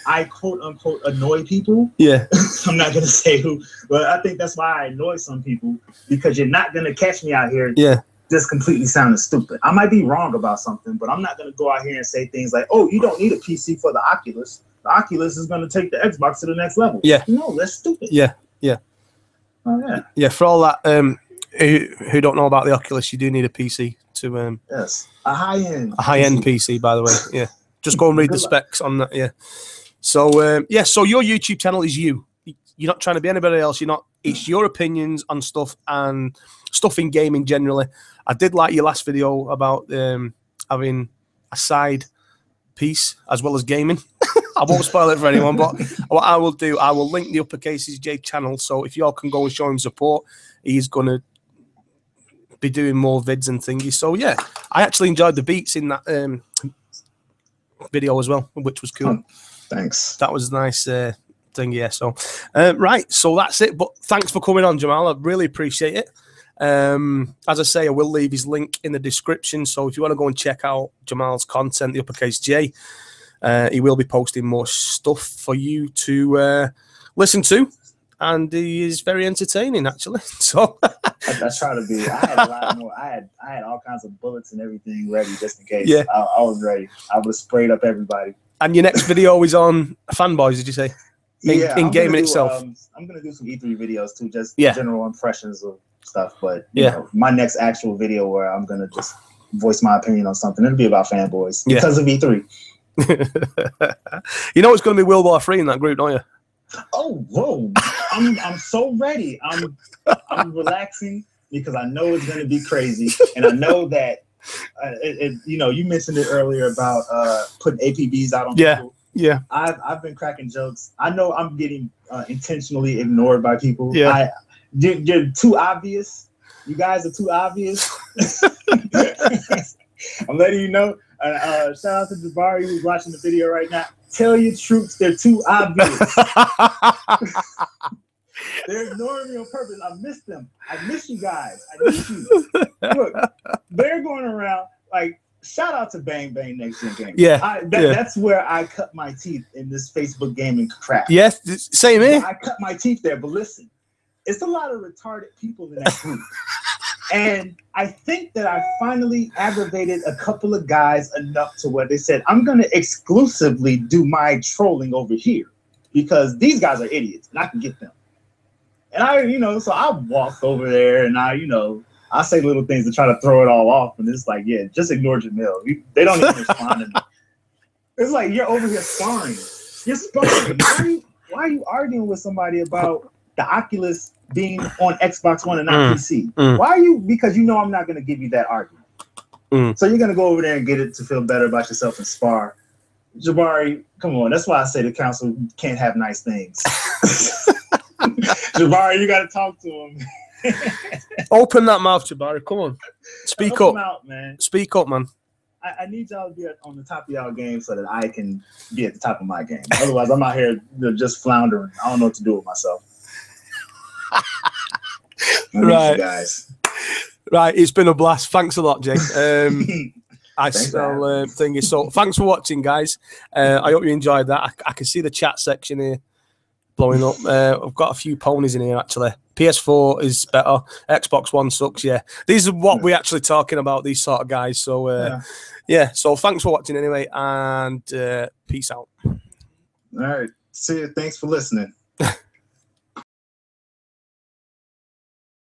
I quote unquote annoy people. Yeah. I'm not going to say who, but I think that's why I annoy some people, because you're not going to catch me out here just completely sounding stupid. I might be wrong about something, but I'm not going to go out here and say things like, oh, you don't need a PC for the Oculus. The Oculus is going to take the Xbox to the next level. Yeah. No, that's stupid. Yeah. Yeah. Oh, yeah. Yeah. For all that, who don't know about the Oculus, you do need a PC to. Yes. A high-end PC, by the way. Yeah. Just go and read the specs on that. Yeah. So, so your YouTube channel is you. You're not trying to be anybody else. You're not It's your opinions on stuff and stuff in gaming generally. I did like your last video about having a side piece as well as gaming. I won't spoil it for anyone, but what I will do, I will link the Uppercase's J channel. So if y'all can go and show him support, he's going to be doing more vids and thingies. So yeah, I actually enjoyed the beats in that video as well, which was cool. Thanks. That was a nice thing, yeah. So right, so that's it. But thanks for coming on, Jamal. I really appreciate it. As I say, I will leave his link in the description. So if you want to go and check out Jamal's content, the Uppercase J, he will be posting more stuff for you to listen to. And he is very entertaining, actually. So I try to be. I had a lot more. I had all kinds of bullets and everything ready just in case. Yeah, I was ready. I would have sprayed up everybody. And your next video is on Fanboys, did you say? In gaming itself. I'm gonna do some E3 videos too, just general impressions of stuff. But you know, my next actual video where I'm gonna just voice my opinion on something, it'll be about fanboys because of E3. You know it's gonna be World War III in that group, don't you? Oh, whoa! I'm so ready. I'm relaxing because I know it's gonna be crazy, and I know that you know, you mentioned it earlier about putting APBs out on people. Yeah. I've been cracking jokes. I know I'm getting intentionally ignored by people. Yeah. You're too obvious. You guys are too obvious. I'm letting you know. Shout out to Jabari who's watching the video right now. Tell your troops they're too obvious. They're ignoring me on purpose. I miss them. I miss you guys. I miss you. Look, they're going around like, shout out to Bang Bang Next Gen Gaming. Yeah, that's where I cut my teeth in this Facebook gaming crap. Yes, same here. I cut my teeth there, but listen, it's a lot of retarded people in that group. And I think that I finally aggravated a couple of guys enough to where they said, I'm going to exclusively do my trolling over here because these guys are idiots and I can get them. And so I walked over there and I say little things to try to throw it all off. And it's like, yeah, just ignore Jamil. They don't even respond to me. It's like, you're over here sparring. You're sparring. Why are you arguing with somebody about the Oculus being on Xbox One and not PC? Why are you? Because you know I'm not going to give you that argument. So you're going to go over there and get it to feel better about yourself and spar. Jabari, come on. That's why I say the council can't have nice things. Jabari, you got to talk to him. Open that mouth, Jabari. Come on. Speak up. Out, man. Speak up, man. I need y'all to be on the top of y'all game so that I can be at the top of my game. Otherwise, I'm out here just floundering. I don't know what to do with myself. Right, guys. Right, it's been a blast. Thanks a lot, Jay. So thanks for watching, guys. I hope you enjoyed that. I can see the chat section here blowing up. I've got a few ponies in here actually. PS4 is better. Xbox One sucks. Yeah, these are what we're actually talking about. These sort of guys. So yeah. So thanks for watching anyway, and peace out. All right. See you. Thanks for listening.